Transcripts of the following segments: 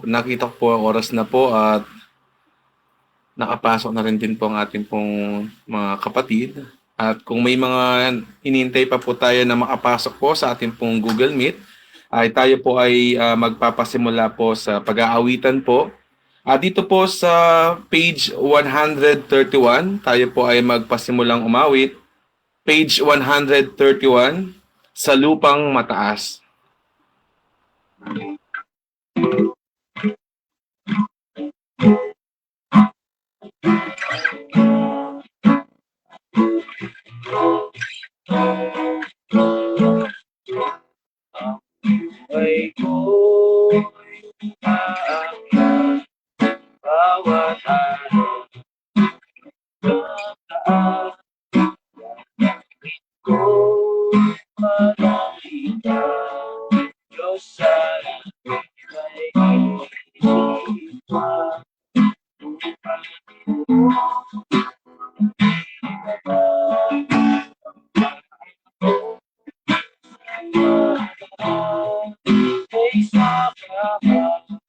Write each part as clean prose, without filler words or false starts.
Nakita ko po ang oras na po at nakapasok na rin din po ang ating pong mga kapatid. At kung may mga hinihintay pa po tayo na makapasok po sa ating pong Google Meet, ay tayo po ay magpapasimula po sa pag-aawitan po. Dito po sa page 131, tayo po ay magpasimulang umawit. Page 131, sa lupang mataas. Ay ko'y aakyat bawat araw taas langit ko makita Diyos sa langit ay iniwan ay sa kahapon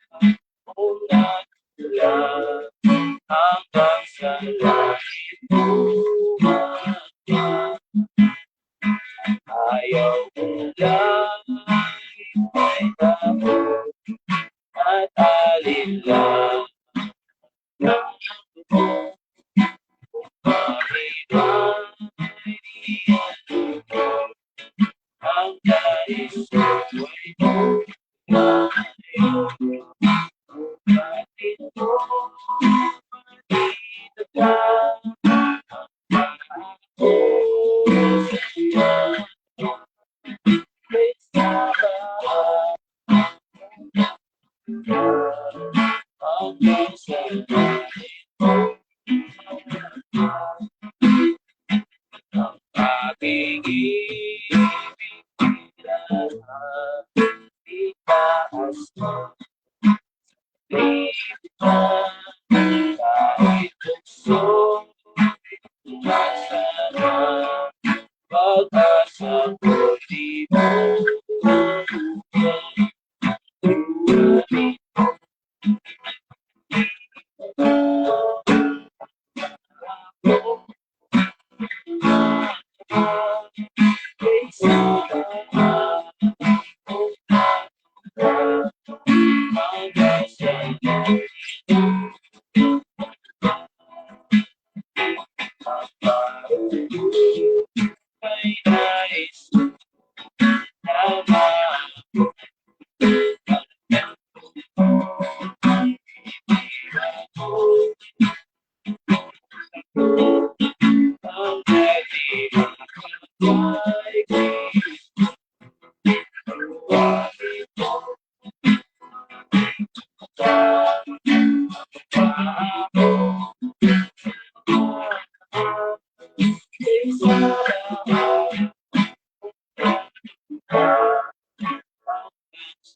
hanggang sa langit ayaw mo lang ay dahon at alinlang Panginoon ang nais ko'y ayaw bakit mo pinagdaan ako sa'yo may sabah hanggang sa ang aking ibig itaas mo kahit tukso masarap pag-asa ko'y di mo ay nais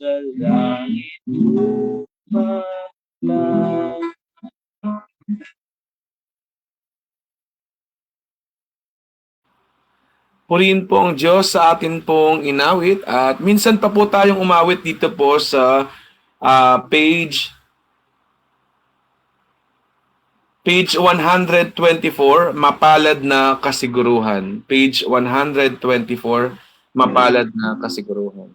sa langit lumapag. Purihin po ang Diyos sa atin pong inawit at minsan pa po tayong umawit dito po sa page 124, mapalad na kasiguruhan. Page 124, mapalad na kasiguruhan.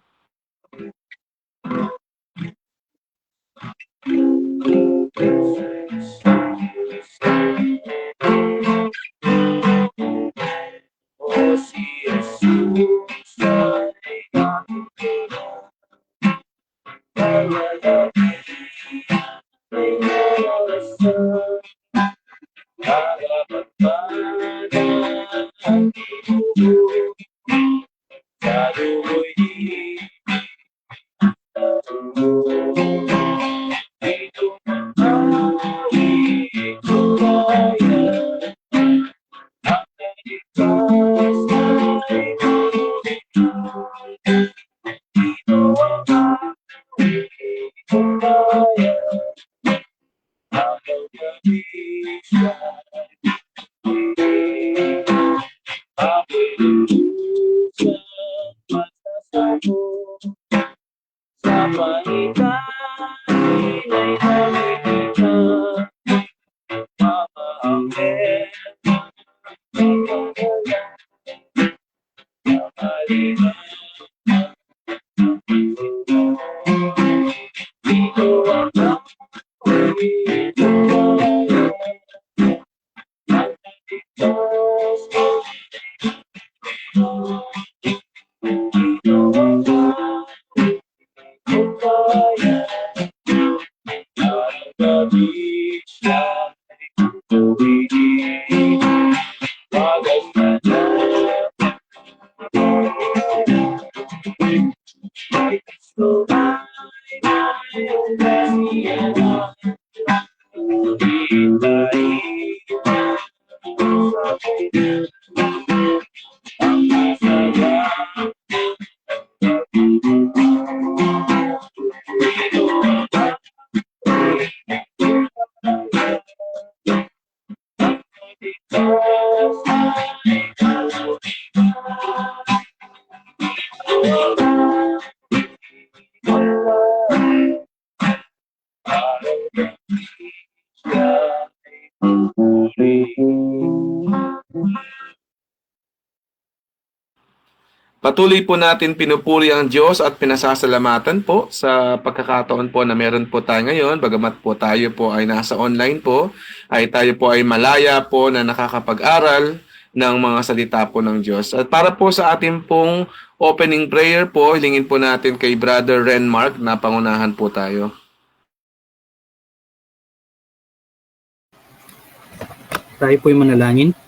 O si Jesus ay nakikita Paglalapit ay narasan Nakapagpanan ang ibubo Sa luhoy di Dito mamawi tulayan Ang naligtas ay bumibig Dito ang mawi tulayan Ang pagkabisyan Ako'y lulusang masasabog Sa pagitan halika, mamahalin. Halika, dito ang ako'y tumayo. Ang nagtitas ko, dito ang ako'y tumayo. Ang gabi siya'y tuwing maganda na. Ay gusto ay iyong kasiyahan. Hintayin sa kanya ang masaya. Dito ang ako'y tumayo. Ang nagtitas ay halika. Patuloy po natin pinupuri ang Diyos at pinasasalamatan po sa pagkakataon po na meron po tayo ngayon. Bagamat po tayo po ay nasa online po, ay tayo po ay malaya po na nakakapag-aral ng mga salita po ng Diyos. At para po sa ating pong opening prayer po, hilingin po natin kay Brother Renmark na pangunahan po tayo. Tayo po'y manalangin.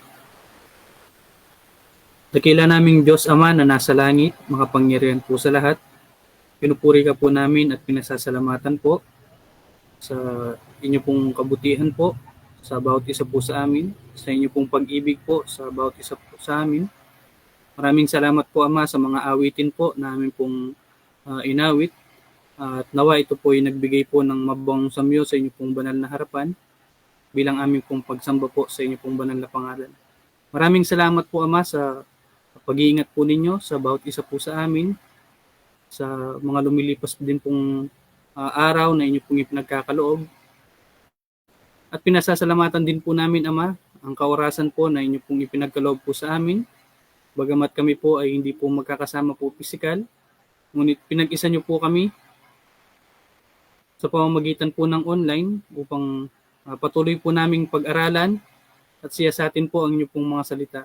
Dakila naming Diyos Ama na nasa langit, makapangyarihan po sa lahat. Pinupuri ka po namin at pinasasalamatan po sa inyo pong kabutihan po, sa bawat isa po sa amin, sa inyo pong pag-ibig po sa bawat isa po sa amin. Maraming salamat po Ama sa mga awitin po na amin pong inawit. At nawa ito po ay nagbigay po ng mabang samyo sa inyo pong banal na harapan bilang aming pong pagsamba po sa inyo pong banal na pangalan. Maraming salamat po Ama sa pag-iingat po ninyo sa bawat isa po sa amin, sa mga lumilipas din pong araw na inyo pong ipinagkakaloob. At pinasasalamatan din po namin Ama ang kaorasan po na inyo pong ipinagkaloob po sa amin. Bagamat kami po ay hindi po magkakasama po pisikal, ngunit pinag-isa nyo po kami sa pamamagitan po ng online upang patuloy po naming pag-aralan at siyasatin po ang inyo pong mga salita.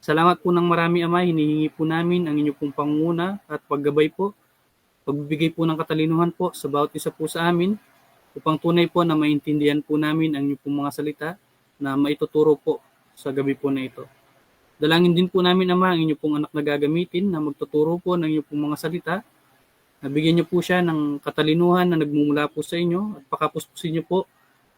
Salamat po ng marami Ama, hinihingi po namin ang inyo pong pangunguna at paggabay po, pagbibigay po ng katalinuhan po sa bawat isa po sa amin upang tunay po na maintindihan po namin ang inyo pong mga salita na maituturo po sa gabi po na ito. Dalangin din po namin Ama ang inyo pong anak na gagamitin na magtuturo po ng inyo pong mga salita. Nabigyan niyo po siya ng katalinuhan na nagmumula po sa inyo at pakapuspusin niyo po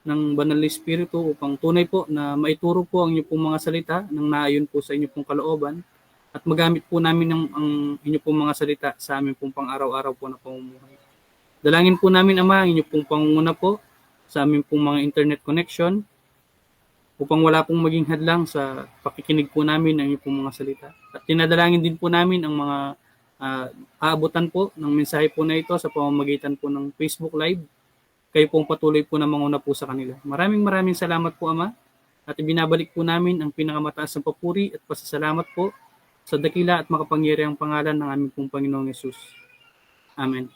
ng banal na Espiritu upang tunay po na maituro po ang inyo pong mga salita nang naayon po sa inyo pong kalooban at magamit po namin ang inyo pong mga salita sa amin pong pang-araw-araw po na pamumuhay. Dalangin po namin Ama ang inyo pong pangunguna po sa amin pong mga internet connection upang wala pong maging hadlang sa pakikinig po namin ng inyo pong mga salita. At tinadalangin din po namin ang mga aabutan po ng mensahe po na ito sa pamamagitan po ng Facebook Live. Kayo pong patuloy po na manguna po sa kanila. Maraming salamat po Ama at ibinabalik po namin ang pinakamataas na papuri at pasasalamat po sa dakila at makapangyarihang pangalan ng aming pong Panginoong Yesus. Amen.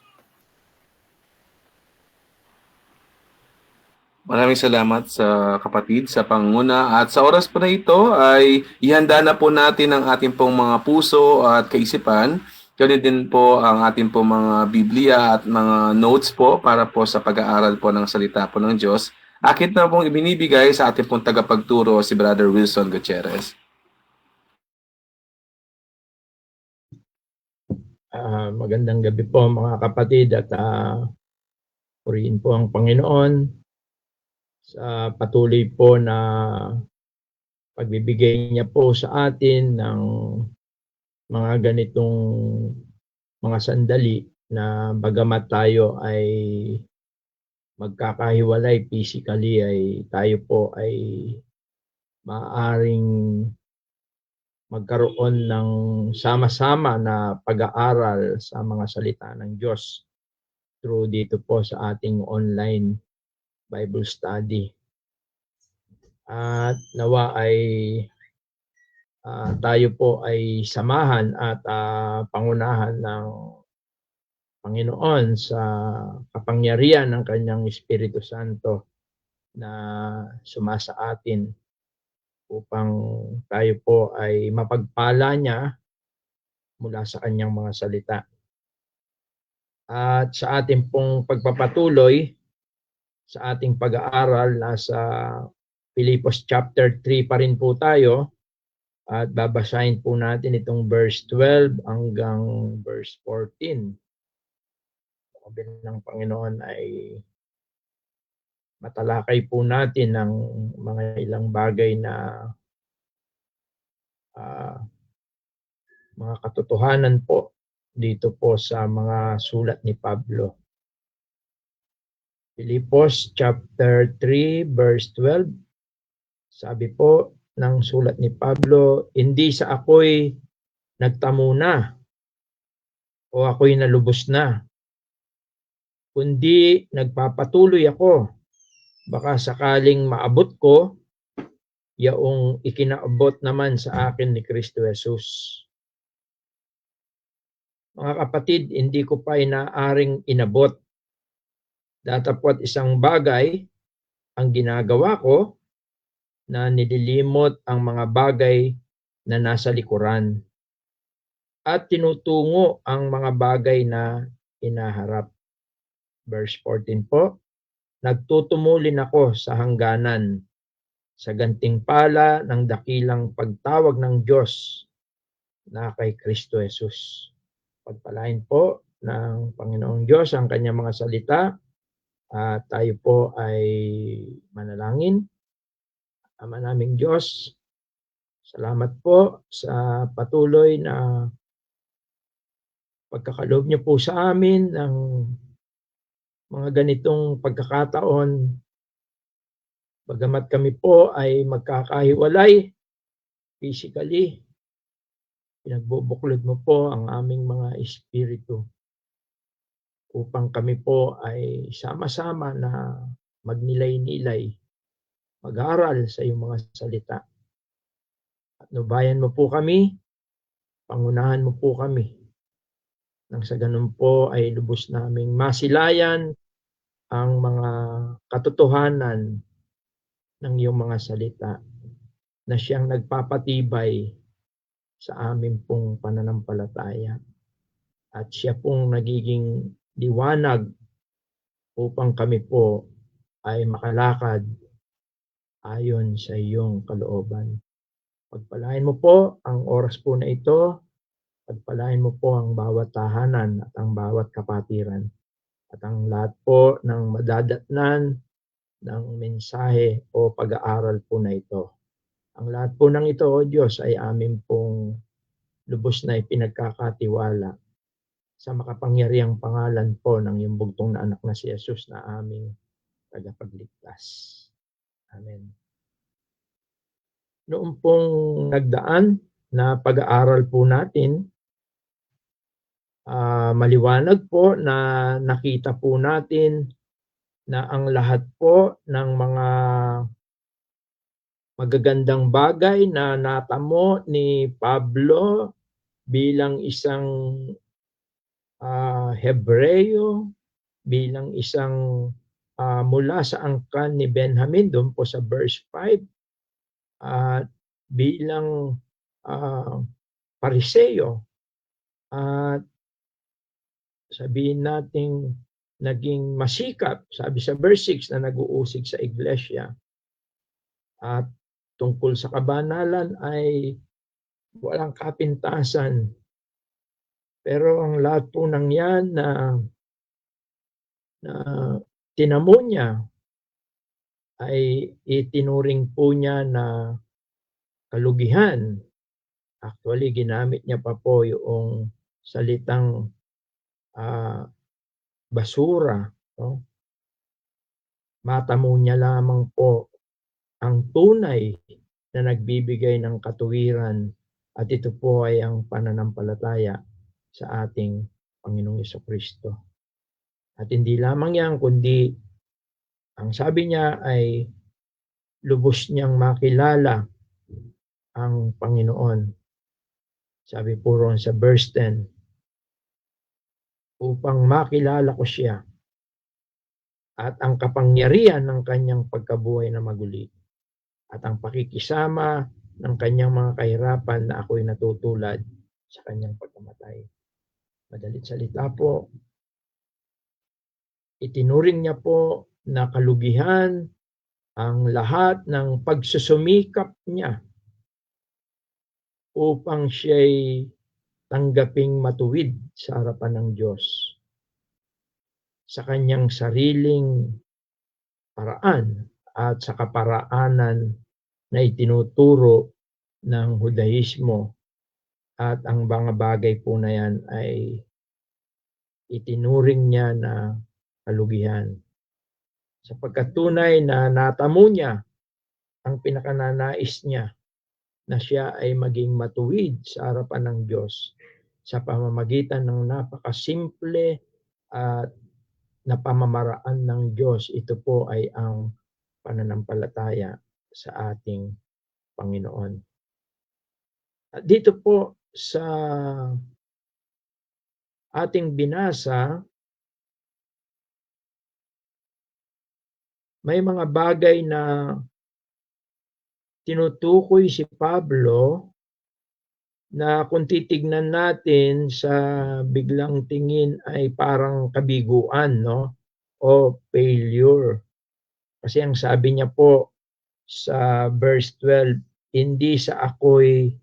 Maraming salamat sa kapatid sa panguna at sa oras po na ito ay ihanda na po natin ang ating pong mga puso at kaisipan. Ganun din po ang ating po mga Biblia at mga notes po para po sa pag-aaral po ng salita po ng Diyos. Akit na pong ibinibigay sa ating pong tagapagturo si Brother Wilson Gutierrez. Magandang gabi po mga kapatid at purihin po ang Panginoon sa patuloy po na pagbibigay niya po sa atin ng mga ganitong mga sandali na bagamat tayo ay magkakahiwalay physically ay tayo po ay maaaring magkaroon ng sama-sama na pag-aaral sa mga salita ng Diyos. through dito po sa ating online Bible study. At nawa ay tayo po ay samahan at pangunahan ng Panginoon sa kapangyarihan ng Kanyang Espiritu Santo na sumasa atin upang tayo po ay mapagpala niya mula sa Kanyang mga salita. At sa ating pong pagpapatuloy sa ating pag-aaral, nasa Filipos chapter 3 pa rin po tayo at babasahin po natin itong verse 12 hanggang verse 14. Sabi ng Panginoon ay matalakay po natin ng mga ilang bagay na mga katotohanan po dito po sa mga sulat ni Pablo. Filipos chapter 3 verse 12. Sabi po ng sulat ni Pablo, hindi sa ako'y nagtamo na o ako'y nalubos na, kundi nagpapatuloy ako. Baka sakaling maabot ko yaong ikinaabot naman sa akin ni Kristo Jesus. Mga kapatid, hindi ko pa inaaring inabot. Datapwat isang bagay ang ginagawa ko na nililimot ang mga bagay na nasa likuran at tinutungo ang mga bagay na inaharap. Verse 14 po, nagtutumulin ako sa hangganan sa gantimpala ng dakilang pagtawag ng Diyos na kay Kristo Jesus. Pagpalain po ng Panginoong Diyos ang kanyang mga salita at tayo po ay manalangin. Ama naming Diyos, salamat po sa patuloy na pagkakaloob niyo po sa amin ng mga ganitong pagkakataon. Bagamat kami po ay magkakahiwalay physically, pinagbubuklod mo po ang aming mga espiritu upang kami po ay sama-sama na magnilay-nilay, mag-aral sa iyong mga salita. At nubayan mo po kami, pangunahan mo po kami. Nang sa ganun po ay lubos naming masilayan ang mga katotohanan ng iyong mga salita na siyang nagpapatibay sa amin pong pananampalataya. At siya pong nagiging liwanag upang kami po ay makalakad ayon sa iyong kalooban. Pagpalain mo po ang oras po na ito, pagpalain mo po ang bawat tahanan at ang bawat kapatiran at ang lahat po ng madadatnan ng mensahe o pag-aaral po na ito. Ang lahat po ng ito, O Diyos, ay amin pong lubos na ipinagkakatiwala sa makapangyarihang pangalan po ng iyong bugtong na anak na si Jesus na aming tagapagligtas. Amen. Noong pong nagdaan na pag-aaral po natin, maliwanag po na nakita po natin na ang lahat po ng mga magagandang bagay na natamo ni Pablo bilang isang Hebreo, bilang isang mula sa angkan ni Benjamin, doon po sa verse 5, at bilang Pariseo, at sabihin nating naging masikap, sabi sa verse 6, na nag-uusig sa iglesia. At tungkol sa kabanalan ay walang kapintasan. Pero ang lahat po ng yan na tinamo niya ay itinuring po niya na kalugihan. Actually, ginamit niya pa po yung salitang basura. No? Matamo niya lamang po ang tunay na nagbibigay ng katuwiran at ito po ay ang pananampalataya sa ating Panginoong Jesucristo. At hindi lamang yan, kundi ang sabi niya ay lubos niyang makilala ang Panginoon. Sabi po roon sa verse 10, upang makilala ko siya at ang kapangyarihan ng kanyang pagkabuhay na maguli at ang pakikisama ng kanyang mga kahirapan na ako'y natutulad sa kanyang pagkamatay. Madalit salita po, itinuring niya po na kalugihan ang lahat ng pagsusumikap niya upang siya'y tanggaping matuwid sa harapan ng Diyos sa kanyang sariling paraan at sa kaparaanan na itinuturo ng Hudaismo, at ang mga bagay po na yan ay itinuring niya na kalugihan. Sapagkat tunay na natamo niya ang pinakananais niya na siya ay maging matuwid sa harapan ng Diyos sa pamamagitan ng napakasimple at na pamamaraan ng Diyos. Ito po ay ang pananampalataya sa ating Panginoon. At dito po sa ating binasa, may mga bagay na tinutukoy si Pablo na kung titignan natin sa biglang tingin ay parang kabiguan, no? O failure. Kasi ang sabi niya po sa verse 12, hindi sa ako'y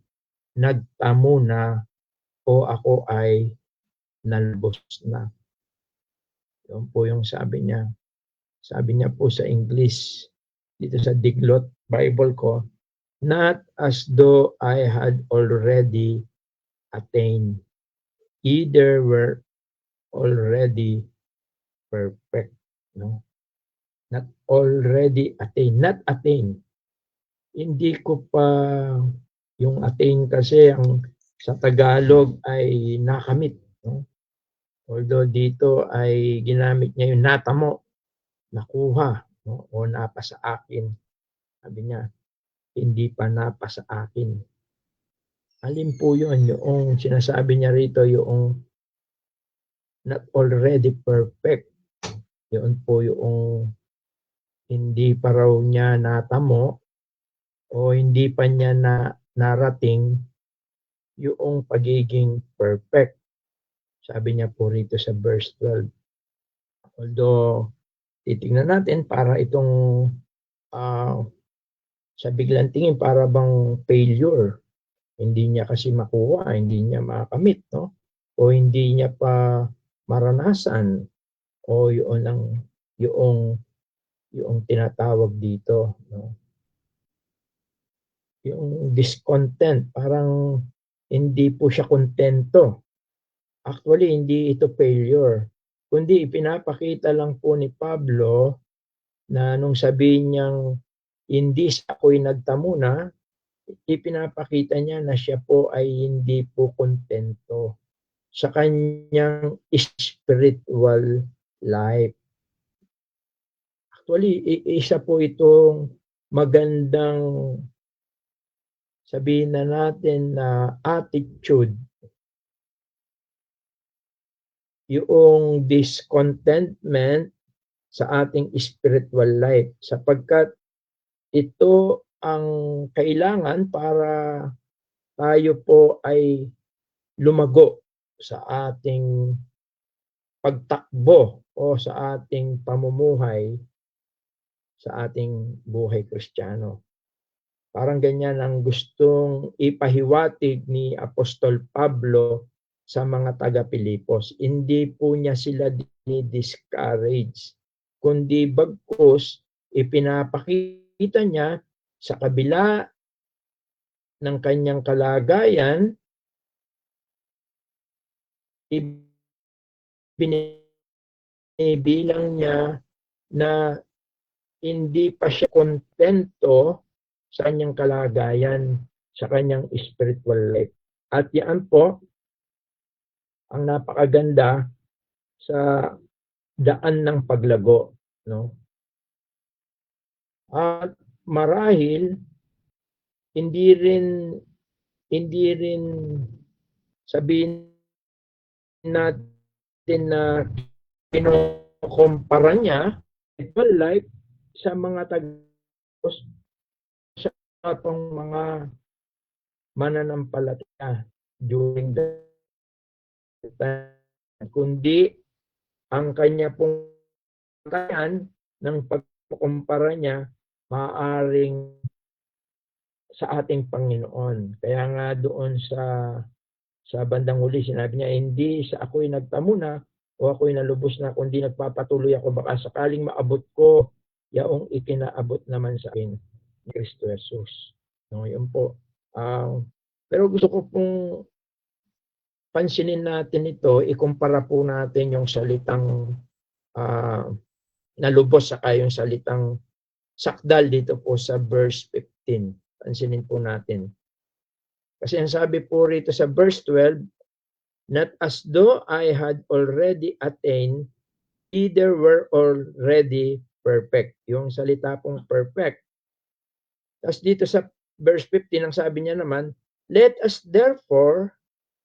nagtamo na o ako ay nalubos na. Yun po yung sabi niya. Sabi niya po sa English, dito sa Diglot Bible ko, not as though I had already attained. Either were already perfect. No? Not already attained. Not attained. Hindi ko pa, yung attain kasi ang sa Tagalog ay nakamit. No? Although dito ay ginamit niya yung natamo, nakuha, no? O napasa akin. Sabi niya, hindi pa napasa akin. Alin po yun? Yung sinasabi niya rito, yung not already perfect. Yun po yung hindi pa raw niya natamo o hindi pa niya narating yung pagiging perfect. Sabi niya po rito sa verse 12. Although, titignan natin para itong sa biglang tingin para bang failure. Hindi niya kasi makuha, hindi niya makamit, no? O hindi niya pa maranasan, o yung tinatawag dito, no? Yung discontent, parang hindi po siya kontento. Actually, hindi ito failure, kundi ipinapakita lang po ni Pablo na nung sabihin niyang hindi ako'y nagtamo na, ipinapakita niya na siya po ay hindi po kontento sa kanyang spiritual life. Actually, isa po itong magandang sabihin na natin na attitude, yung discontentment sa ating spiritual life, sapagkat ito ang kailangan para tayo po ay lumago sa ating pagtakbo o sa ating pamumuhay sa ating buhay Kristiyano. Parang ganyan ang gustong ipahiwatig ni Apostol Pablo sa mga taga-Pilipos. Hindi po niya sila discourage, kundi bagkus ipinapakita niya sa kabila ng kanyang kalagayan, binibilang niya na hindi pa siya kontento sa kanyang kalagayan, sa kanyang spiritual life. At yan po ang napakaganda sa daan ng paglago, no? At marahil hindi rin sabihin natin na kinukumpara niya spiritual life sa mga sa atong mga mananampalataya during the time, kundi ang kanya pong kakayahan ng pagkukumpara niya maaaring sa ating Panginoon. Kaya nga doon sa bandang huli sinabi niya, hindi sa ako'y nagtamo na o ako'y nalubos na, kundi nagpapatuloy ako, baka sakaling maabot ko yaong ikinaabot naman sa akin ni Kristo Jesus. No, yun po. Pero gusto ko pong pansinin natin ito, ikumpara po natin yung salitang nalubos saka yung salitang sakdal dito po sa verse 15. Pansinin po natin. Kasi ang sabi po rito sa verse 12, not as though I had already attained, either were already perfect. Yung salita pong perfect. Tapos dito sa verse 15, ang sabi niya naman, let us therefore,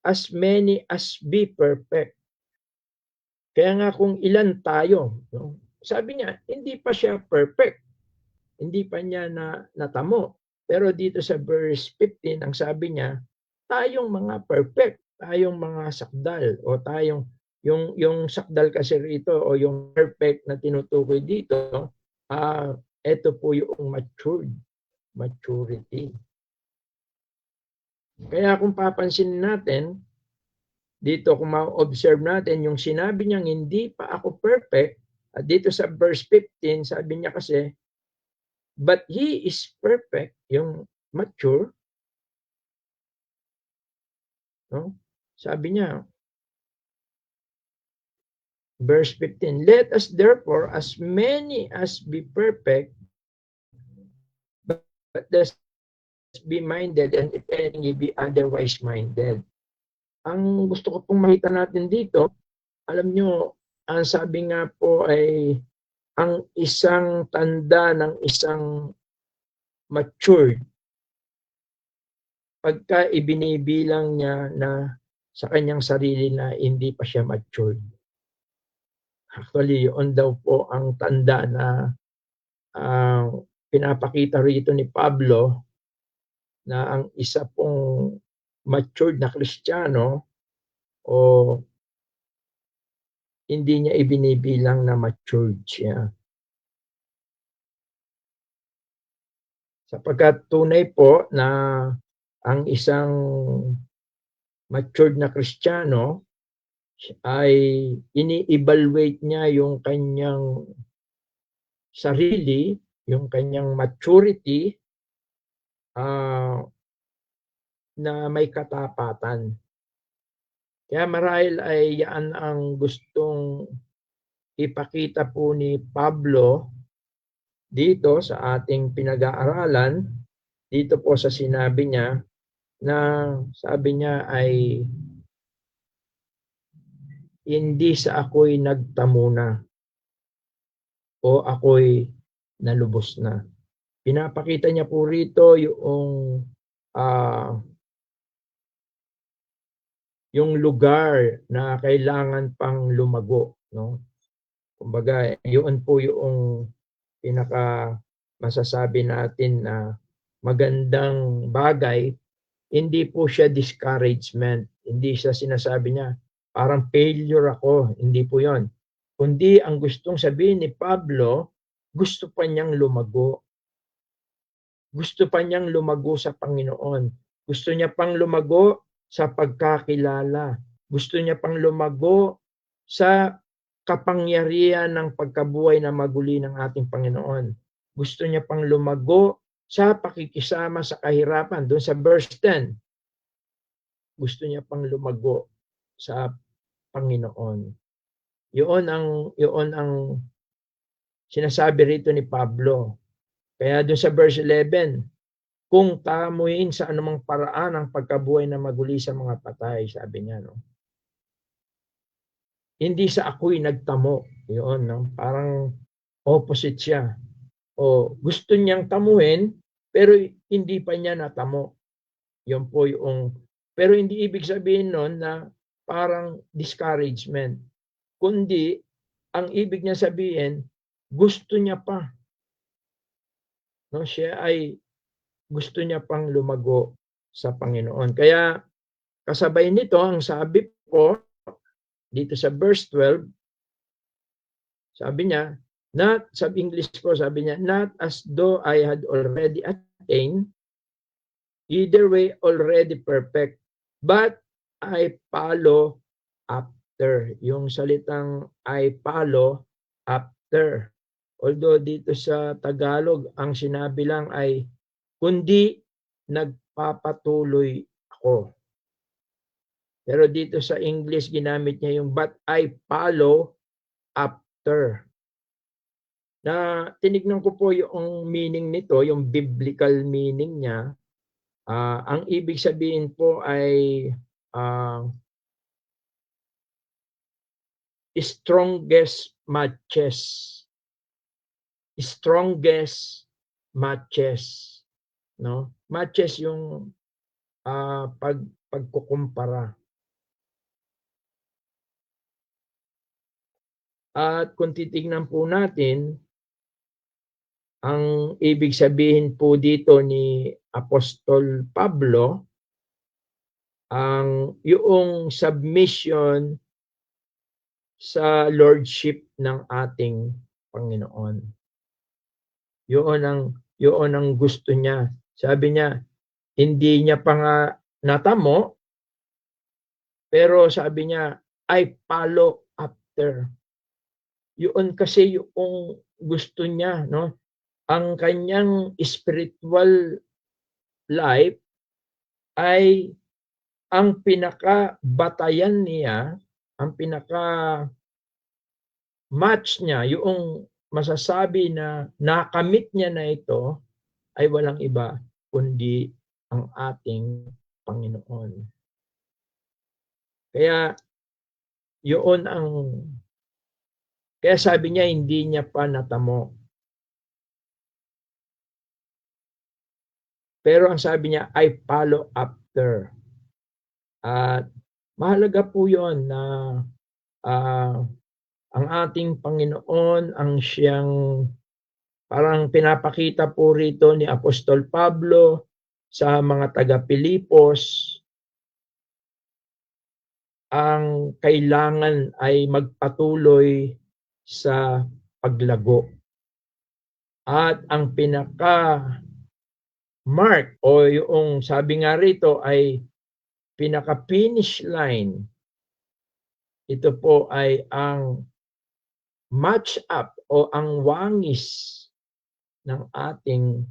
as many as be perfect. Kaya nga kung ilan tayo, no? Sabi niya, hindi pa siya perfect. Hindi pa niya natamo. Pero dito sa verse 15, ang sabi niya, tayong mga perfect, tayong mga sakdal, o tayong, yung sakdal kasi rito, o yung perfect na tinutukoy dito, ito po yung maturity. Kaya kung papansinin natin, dito kung ma-observe natin, yung sinabi niyang hindi pa ako perfect, at dito sa verse 15, sabi niya kasi, but he is perfect, yung mature. No? Sabi niya, verse 15, let us therefore, as many as be perfect, but let's be minded, and if any be otherwise minded. Ang gusto ko pong makita natin dito, alam nyo, ang sabi nga po ay ang isang tanda ng isang matured pagka ibinibilang niya na sa kanyang sarili na hindi pa siya matured. Actually, yun daw po ang tanda na pinapakita rito ni Pablo na ang isa pong matured na Kristiyano o hindi niya ibinibilang na matured siya. Sapagkat tunay po na ang isang matured na Kristiyano ay ini-evaluate niya yung kanyang sarili, yung kanyang maturity na may katapatan. Kaya marahil ay yan ang gustong ipakita po ni Pablo dito sa ating pinag-aaralan, dito po sa sinabi niya na sabi niya ay hindi sa ako'y nagtamo na o ako'y nalubos na. Pinapakita niya po rito yung lugar na kailangan pang lumago, no? Kumbaga, yun po yung pinaka masasabi natin na magandang bagay. Hindi po siya discouragement. Hindi siya sinasabi niya, parang failure ako. Hindi po yon. Kundi ang gustong sabihin ni Pablo, gusto pa niyang lumago. Gusto pa niyang lumago sa Panginoon. Gusto niya pang lumago sa pagkakilala. Gusto niya pang lumago sa kapangyarihan ng pagkabuhay na maguli ng ating Panginoon. Gusto niya pang lumago sa pakikisama sa kahirapan. Doon sa verse 10, gusto niya pang lumago sa Panginoon. Yun ang sinasabi rito ni Pablo. Kaya doon sa verse 11, kung tamuin sa anumang paraan ang pagkabuhay na maguli sa mga patay, sabi niya, no? hindi sa ako'y nagtamo. Yun, no? Parang opposite siya. O gusto niyang tamuhin, pero hindi pa niya natamo. Yun po yung, pero hindi ibig sabihin nun na parang discouragement. Kundi, ang ibig niya sabihin, gusto niya pa. No? Siya ay gusto niya pang lumago sa Panginoon. Kaya kasabay nito, ang sabi po dito sa verse 12, sabi niya, sa English po, sabi niya, not as though I had already attained, either way already perfect, but I follow after. Yung salitang I follow after. Although dito sa Tagalog, ang sinabi lang ay, kundi nagpapatuloy ako. Pero dito sa English, ginamit niya yung but I follow after. Na tinignan ko po yung meaning nito, yung biblical meaning niya. Ang ibig sabihin po ay strongest matches. Strongest matches. No? Matches yung pagkukumpara. At kung titignan po natin, ang ibig sabihin po dito ni Apostol Pablo, ang yung submission sa lordship ng ating Panginoon. Yun ang gusto niya. Sabi niya, hindi niya pa nga natamo, pero sabi niya, I follow after. Yun kasi yung gusto niya, no? Ang kanyang spiritual life ay ang pinaka-batayan niya, ang pinaka-match niya, yung masasabi na nakamit niya na ito ay walang iba kundi ang ating Panginoon. Kaya yun kaya sabi niya hindi niya pa natamo. Pero ang sabi niya, I follow after. At mahalaga po yun na ang ating Panginoon, ang siyang parang pinapakita po rito ni Apostol Pablo sa mga taga-Pilipos, ang kailangan ay magpatuloy sa paglago. At ang pinaka-mark o yung sabi nga rito ay pinaka-finish line, ito po ay ang match up o ang wangis ng ating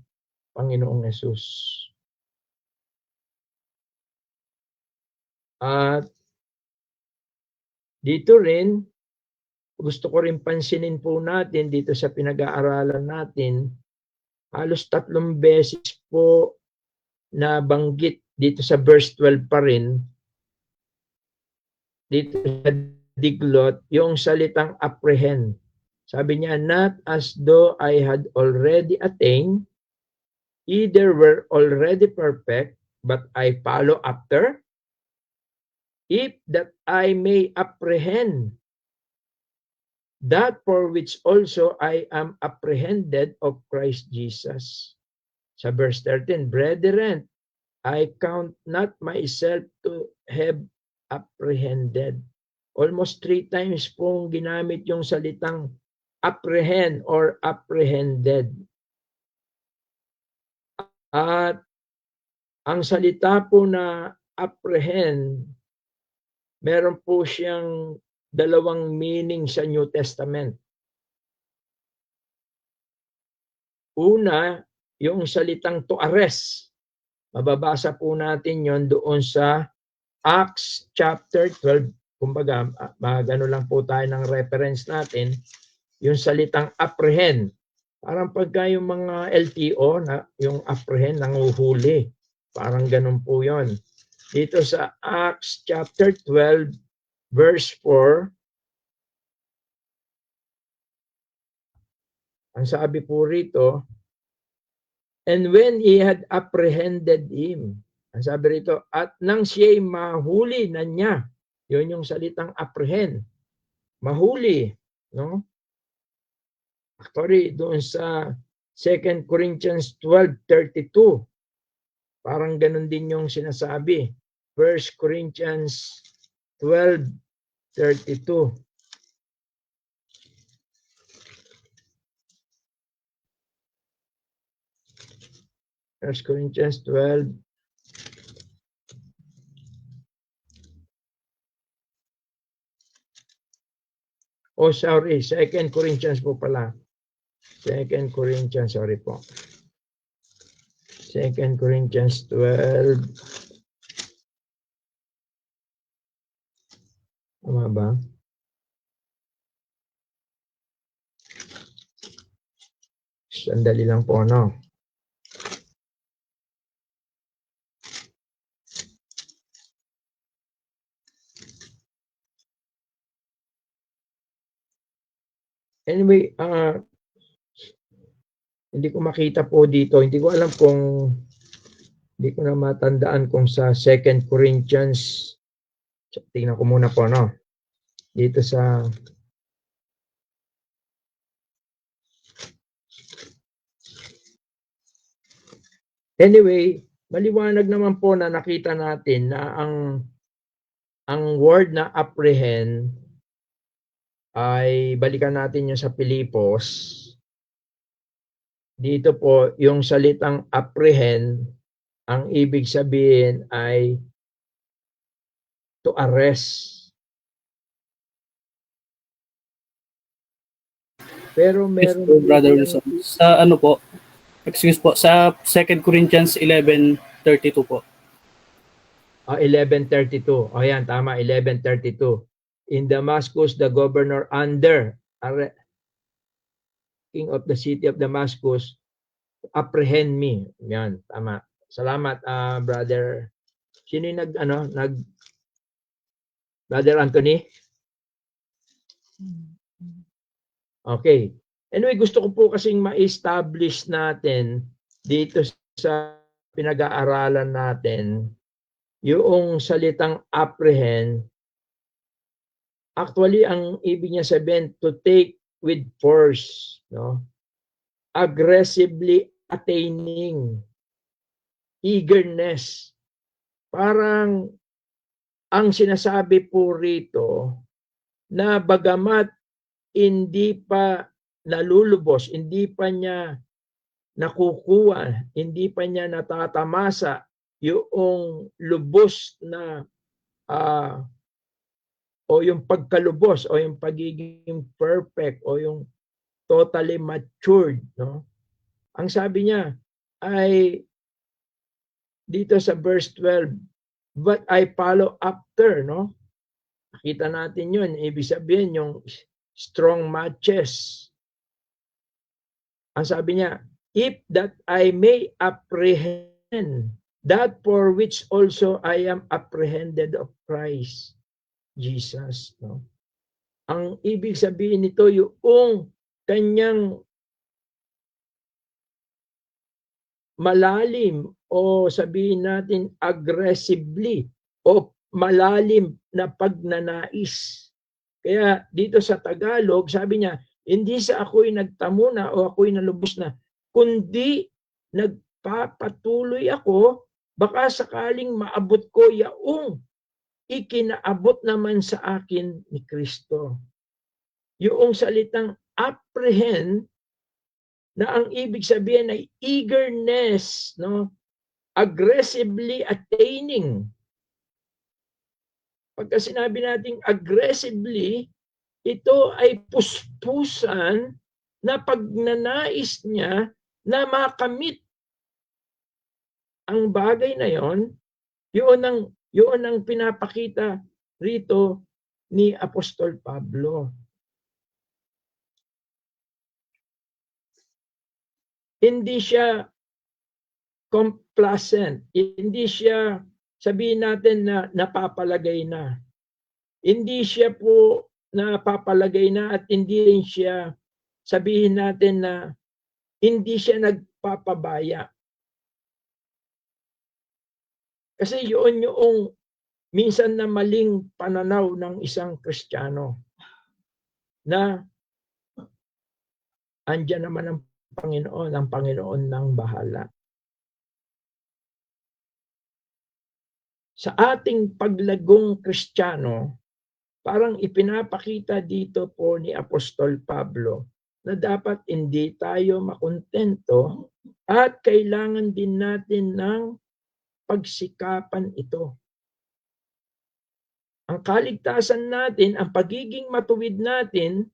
Panginoong Hesus. At dito rin, gusto ko rin pansinin po natin dito sa pinag-aaralan natin, halos 3 beses po na banggit dito sa verse 12 pa rin, dito sa diglot, yung salitang apprehend. Sabi niya, not as though I had already attained, either were already perfect, but I follow after, if that I may apprehend that for which also I am apprehended of Christ Jesus. Sa verse 13, brethren, I count not myself to have apprehended. Almost 3 times pong ginamit yung salitang apprehend or apprehended. At ang salita po na apprehend, meron po siyang 2 meaning sa New Testament. Una, yung salitang to arrest. Mababasa po natin yon doon sa Acts chapter 12. Kumbaga, gano'n lang po tayo ng reference natin. Yung salitang apprehend. Parang pagka yung mga LTO, yung apprehend, nanguhuli. Parang gano'n po yon. Dito sa Acts chapter 12, verse 4, Ang sabi po rito, and when he had apprehended him, ang sabi rito, at nang siya'y mahuli na niya, yun yung salitang apprehend, mahuli, no? Actually, doon sa 2 Corinthians 12:32, parang ganun din yung sinasabi. 1 Corinthians 12:32. 1 Corinthians 12. Oh, sorry. 2 Corinthians po pala. 2 Corinthians, sorry po. 2 Corinthians 12. Tama ba? Sandali lang po, no? Anyway, hindi ko makita po dito. Hindi ko alam kung, hindi ko na matandaan kung sa 2 Corinthians. Tingnan ko muna po, no? Dito sa anyway, maliwanag naman po na nakita natin na ang word na apprehend ay balikan natin yung sa Pilipos. Dito po, yung salitang apprehend, ang ibig sabihin ay to arrest. Pero Yes meron po, Brother Wilson. Sa ano po, excuse po, sa 2 Corinthians 11:32 po. 11:32. O yan, tama, 11:32. In Damascus, the governor under king of the city of Damascus, apprehend me. Yan, tama. Salamat, brother. Sino yung Brother Anthony? Okay. Anyway, gusto ko po kasing ma-establish natin dito sa pinag-aaralan natin yung salitang apprehend. Actually, ang ibig niya sabihin, to take with force, no? Aggressively attaining, eagerness. Parang ang sinasabi po rito na bagamat hindi pa nalulubos, hindi pa niya nakukuha, hindi pa niya natatamasa yung lubos na o yung pagkalubos o yung pagiging perfect o yung totally matured, no? Ang sabi niya ay dito sa verse 12, but I follow after, no? Nakita natin yun, ibig sabihin yung strong matches. Ang sabi niya, if that I may apprehend that for which also I am apprehended of Christ Jesus, no? Ang ibig sabihin nito yung kanyang malalim o sabihin natin aggressively o malalim na pagnanais. Kaya dito sa Tagalog, sabi niya, hindi sa ako'y nagtamo na o ako'y nalubos na, kundi nagpapatuloy ako, baka sakaling maabot ko yaong ikinaabot naman sa akin ni Kristo. Yung salitang apprehend, na ang ibig sabihin ay eagerness, no? Aggressively attaining. Pagka sinabi nating aggressively, ito ay puspusan na pagnanais niya na makamit ang bagay na yon. Yun ang pinapakita rito ni Apostol Pablo. Hindi siya complacent. Hindi siya, sabihin natin na napapalagay na. Hindi siya po napapalagay na at hindi rin siya sabihin natin na hindi siya nagpapabaya. Kasi yun yung minsan na maling pananaw ng isang Kristiyano na andyan naman ang Panginoon ng bahala. Sa ating paglagong Kristiyano, parang ipinapakita dito po ni Apostol Pablo na dapat hindi tayo makontento at kailangan din natin ng pagsikapan ito. Ang kaligtasan natin, ang pagiging matuwid natin,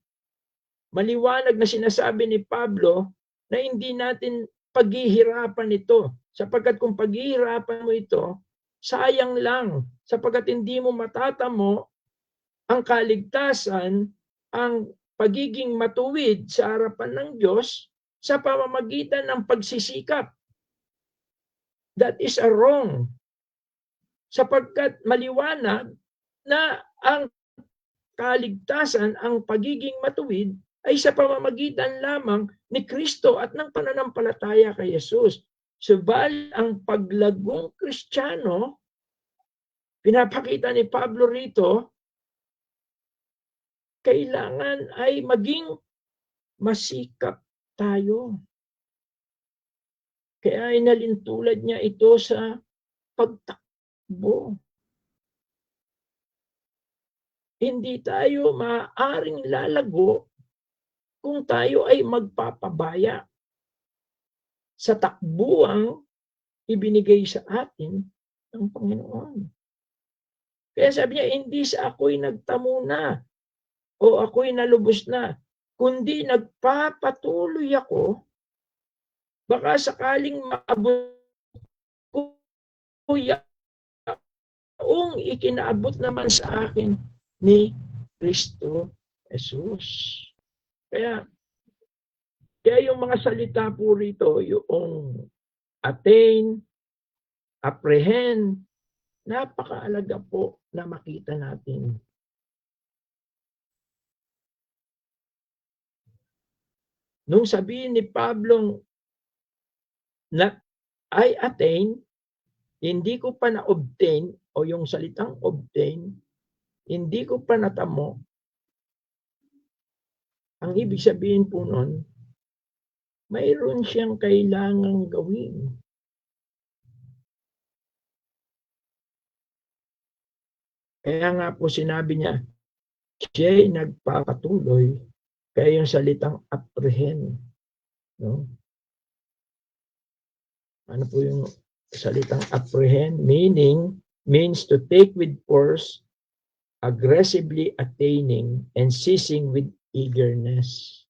maliwanag na sinasabi ni Pablo na hindi natin paghihirapan ito. Sapagkat kung paghihirapan mo ito, sayang lang. Sapagkat hindi mo matatamo ang kaligtasan, ang pagiging matuwid sa harapan ng Diyos sa pamamagitan ng pagsisikap. That is a wrong. Sapagkat maliwanag na ang kaligtasan, ang pagiging matuwid ay sa pamamagitan lamang ni Kristo at ng pananampalataya kay Jesus. Subalit ang paglagong Kristiyano, pinapakita ni Pablo rito, kailangan ay maging masikap tayo. Kaya inalintulad niya ito sa pagtakbo. Hindi tayo maaaring lalago kung tayo ay magpapabaya sa takbuang ibinigay sa atin ng Panginoon. Kaya sabi niya, hindi sa ako'y nagtamo na o ako'y nalubos na, kundi nagpapatuloy ako, baka sakaling maabot ko yung ikinaabot naman sa akin ni Kristo Jesus. Kaya yung mga salita po rito, yung attain, apprehend, napakaalaga po na makita natin. Nung sabihin ni Pablo na I attain, hindi ko pa na-obtain, o yung salitang obtain, hindi ko pa natamo. Ang ibig sabihin po nun, mayroon siyang kailangang gawin. Kaya nga po sinabi niya, siya'y nagpapatuloy, kaya yung salitang apprehend. No? Ano po yung salitang apprehend? Means to take with force, aggressively attaining, and seizing with eagerness.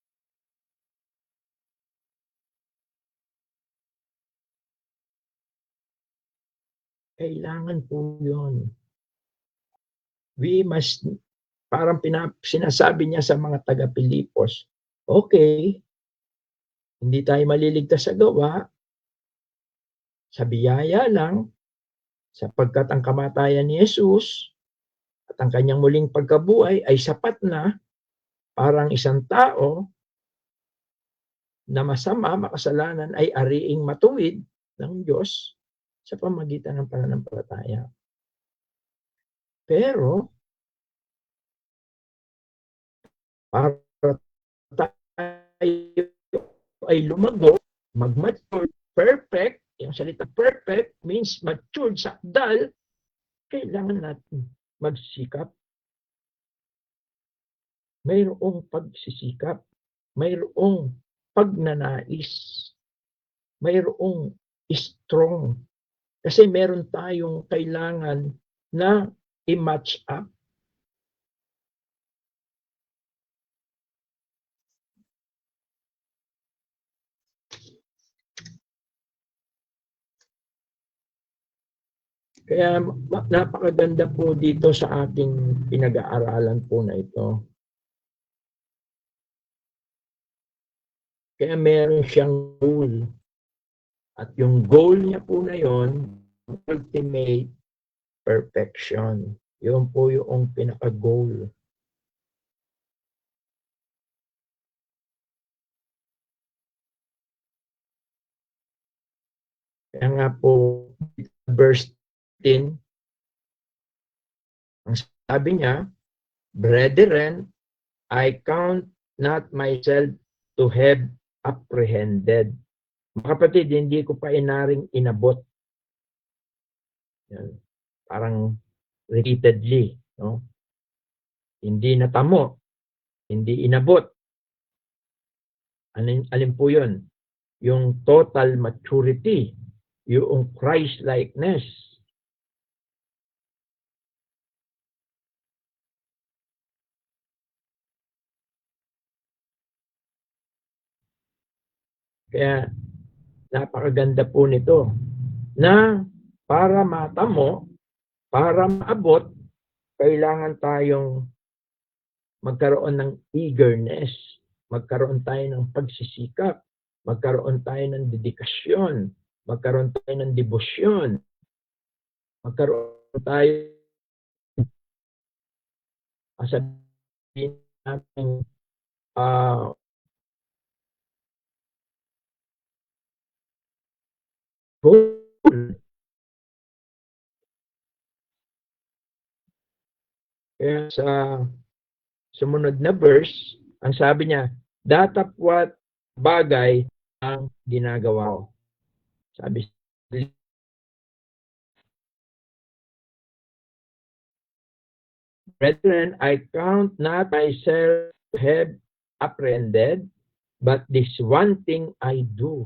Kailangan po yun. We must, parang sinasabi niya sa mga taga-Pilipos, okay, hindi tayo maliligtas sa gawa, sa biyaya lang, sapagkat ang kamatayan ni Jesus at ang kanyang muling pagkabuhay ay sapat na parang isang tao na masama, makasalanan ay ariing matuwid ng Diyos sa pamagitan ng pananampalataya. Pero, para tayo ay lumago, mag-mature, perfect, yung salita perfect means matured, sakdal, kailangan natin magsikap. Mayroong pagsisikap, mayroong pagnanais, mayroong strong. Kasi meron tayong kailangan na i-match up. Kaya napakaganda po dito sa ating pinag-aaralan po na ito. Kaya meron siyang goal. At yung goal niya po na yon, ultimate perfection. Yun po yung pinaka-goal. Kaya nga po, verse 10, ang sabi niya, Brethren, I count not myself to have apprehended. Mga kapatid, hindi ko pa inaring inabot. Yan. Parang repeatedly. No? Hindi natamo. Hindi inabot. Alin po yun? Yung total maturity. Yung Christ-likeness. Kaya napakaganda po nito na para matamo, para maabot, kailangan tayong magkaroon ng eagerness, magkaroon tayo ng pagsisikap, magkaroon tayo ng dedikasyon, magkaroon tayo ng debosyon, magkaroon tayo sabihin natin goal. Kaya sa sumunod na verse, ang sabi niya, datapwat bagay ang ginagawa ko. Sabi, Brethren, I count not myself to have apprehended, but this one thing I do.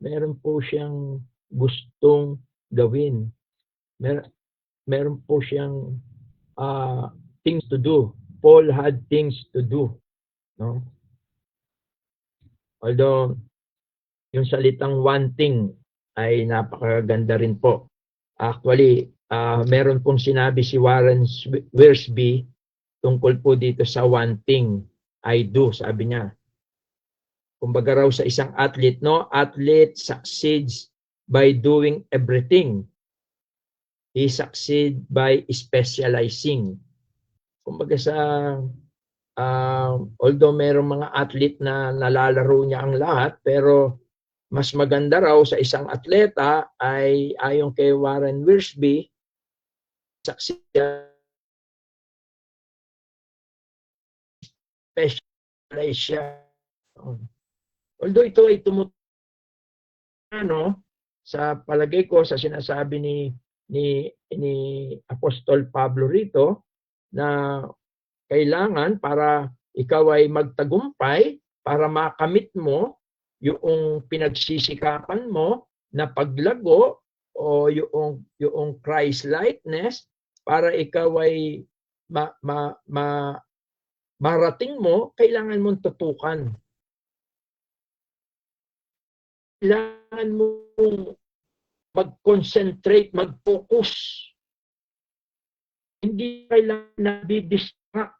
Meron po siyang gustong gawin. Meron po siyang things to do. Paul had things to do. No? Although, yung salitang one thing ay napakaganda rin po. Actually, meron pong sinabi si Warren Wiersbe tungkol po dito sa one thing I do, sabi niya. Kumbaga raw sa isang athlete, no? Athlete succeeds by doing everything. He succeeds by specializing. Kumbaga sa although merong mga athlete na nalalaro niya ang lahat, pero mas maganda raw sa isang atleta ay ayon kay Warren Wiersbe, succeed specialize siya. Although ito ay sa palagay ko sa sinasabi ni Apostol Pablo rito na kailangan para ikaw ay magtagumpay, para makamit mo yung pinagsisikapan mo na paglago o yung Christ-likeness, para ikaw ay marating mo, kailangan mong tutukan. Kailangan mong mag-concentrate, mag-focus. Hindi kailangan na di-distract.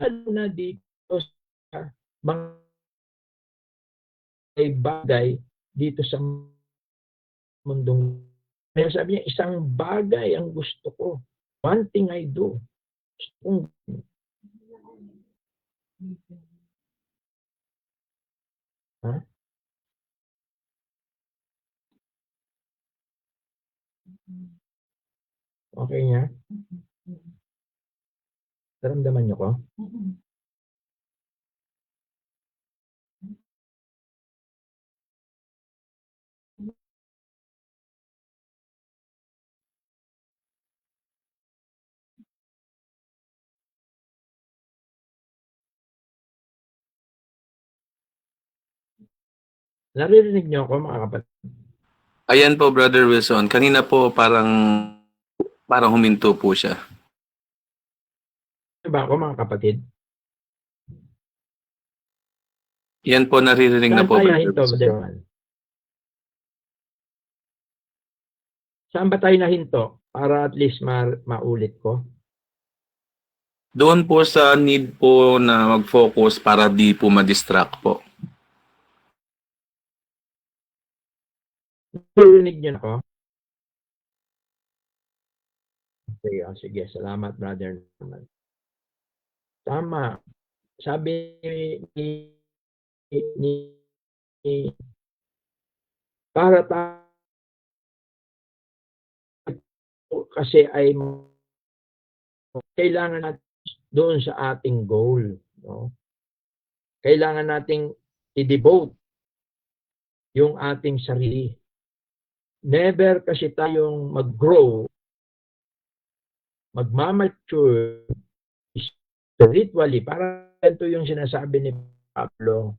Lalo na dito sa mga bagay dito sa mundong. Kaya sabi niya, isang bagay ang gusto ko. One thing I do. Ha? Okay niya? Naramdaman niyo ko? Naririnig niyo ako, mga kapatid? Ayan po, Brother Wilson. Kanina po parang huminto po siya. Ano ba ako, mga kapatid? Yan po, naririnig na Saan po, tayo Brother nahinto, Wilson. Brother? Saan ba tayo nahinto? Para at least maulit ko. Doon po sa need po na mag-focus para di po ma-distract po. Naririnig niyo na ako? Okay, sige. Salamat, brother. Tama. Sabi ni para tayo kasi ay kailangan natin doon sa ating goal, no? Kailangan nating i-devote yung ating sarili. Never kasi tayong mag-grow, magmamature spiritually. Para ito yung sinasabi ni Pablo.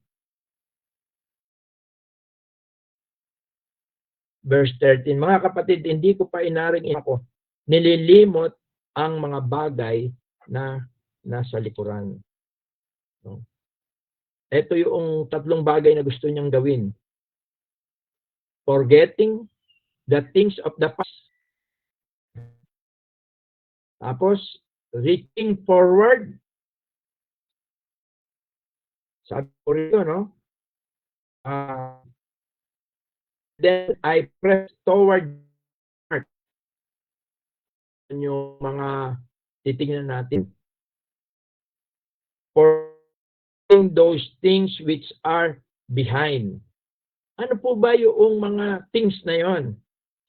Verse 13, mga kapatid, hindi ko pa inaring ako, nililimot ang mga bagay na nasa likuran. No? Ito yung tatlong bagay na gusto niyang gawin. Forgetting the things of the past. Tapos, reaching forward. Sabi ko rito, no? Then I press toward heart. Yung mga titingnan natin. For those things which are behind. Ano po ba yung mga things na yon?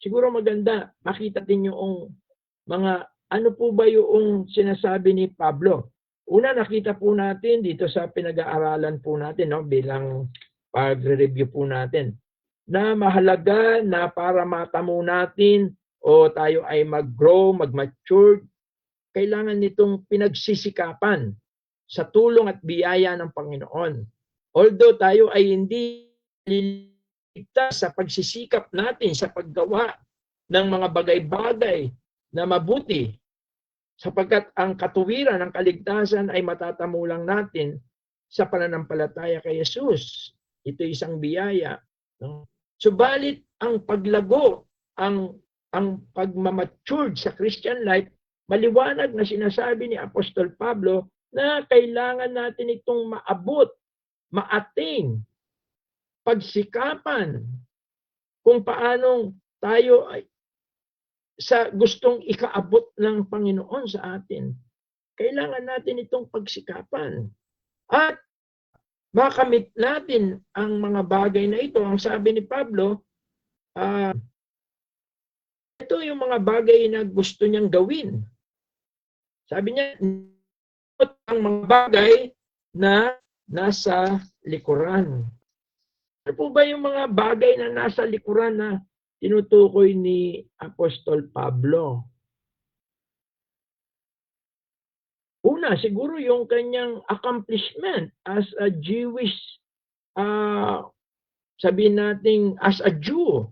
Siguro maganda makita din yung mga ano po ba yung sinasabi ni Pablo. Una, nakita po natin dito sa pinag-aaralan po natin, no, bilang pag-review po natin, na mahalaga na para matamo natin o tayo ay mag-grow, mag-mature, kailangan nitong pinagsisikapan sa tulong at biyaya ng Panginoon. Although tayo ay hindi liligtas sa pagsisikap natin sa paggawa ng mga bagay-bagay na mabuti, sapagkat ang katuwiran ng kaligtasan ay matatamo lang natin sa pananampalataya kay Jesus. Ito isang biyaya. No? Subalit ang paglago, ang pagmamature sa Christian life, maliwanag na sinasabi ni Apostol Pablo na kailangan natin itong maabot, ma-attain, pagsikapan kung paanong tayo ay sa gustong ikaabot ng Panginoon sa atin. Kailangan natin itong pagsikapan. At makamit natin ang mga bagay na ito. Ang sabi ni Pablo, ito yung mga bagay na gusto niyang gawin. Sabi niya, ang mga bagay na nasa likuran. Ano po ba yung mga bagay na nasa likuran na tinutukoy ni Apostol Pablo? Una, siguro yung kanyang accomplishment as a Jewish, sabihin natin as a Jew,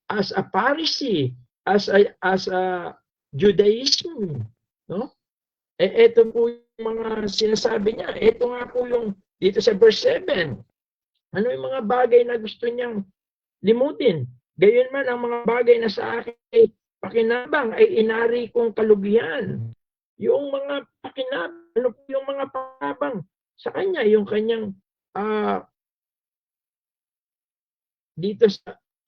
as a Pharisee, as a Judaism, no? Ito po yung mga sinasabi niya. Ito nga po yung dito sa verse 7. Ano yung mga bagay na gusto niyang limutin? Gayon man ang mga bagay na sa akin ay pakinabang ay inari kong kalugihan. Yung mga pakinabang, ano po yung mga pakinabang sa kanya? Yung kanyang dito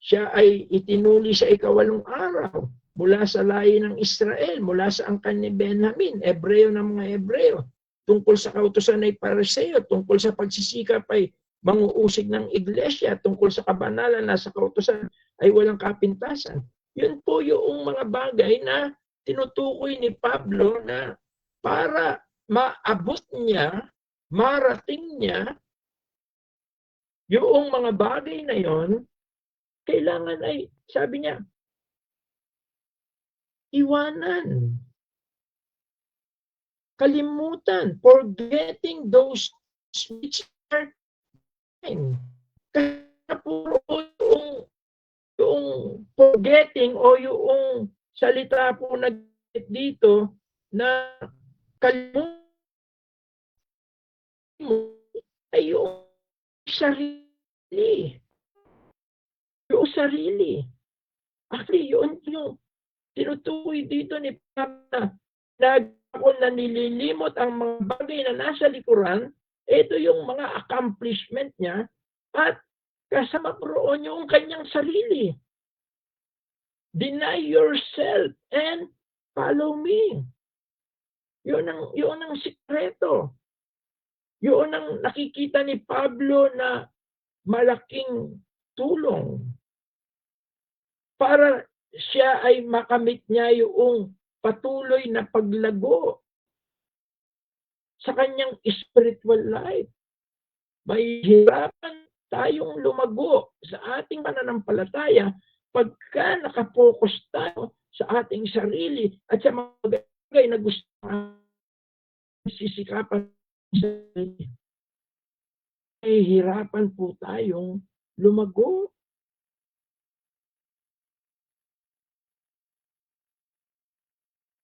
siya ay itinuli sa ikawalong araw mula sa lahi ng Israel, mula sa angkan ni Benjamin, Ebreo ng mga Ebreo, tungkol sa kautusan ay Pariseo, tungkol sa pagsisikap ay manguusig ng iglesia, tungkol sa kabanalan na sa kautusan ay walang kapintasan. Yun po yung mga bagay na tinutukoy ni Pablo na para maabot niya, marating niya, yung mga bagay na yon, kailangan ay, sabi niya, iwanan. Kalimutan. Forgetting those which are behind. Kaya puro yung forgetting o yung salita po na dito na kalimutan mo ay yung sarili. Yung sarili. Actually, yun yung tinutukoy dito ni Pablo na kung nililimot ang mga bagay na nasa likuran, ito yung mga accomplishment niya at kasama po roon yung kanyang sarili. Deny yourself and follow me. Yun ang sikreto. Yun ang nakikita ni Pablo na malaking tulong para siya ay makamit niya yung patuloy na paglago sa kanyang spiritual life. May hirapan tayong lumago sa ating pananampalataya pagka nakapokus tayo sa ating sarili at sa mga bagay na gusto sisikapan sa sarili. May hirapan po tayong lumago.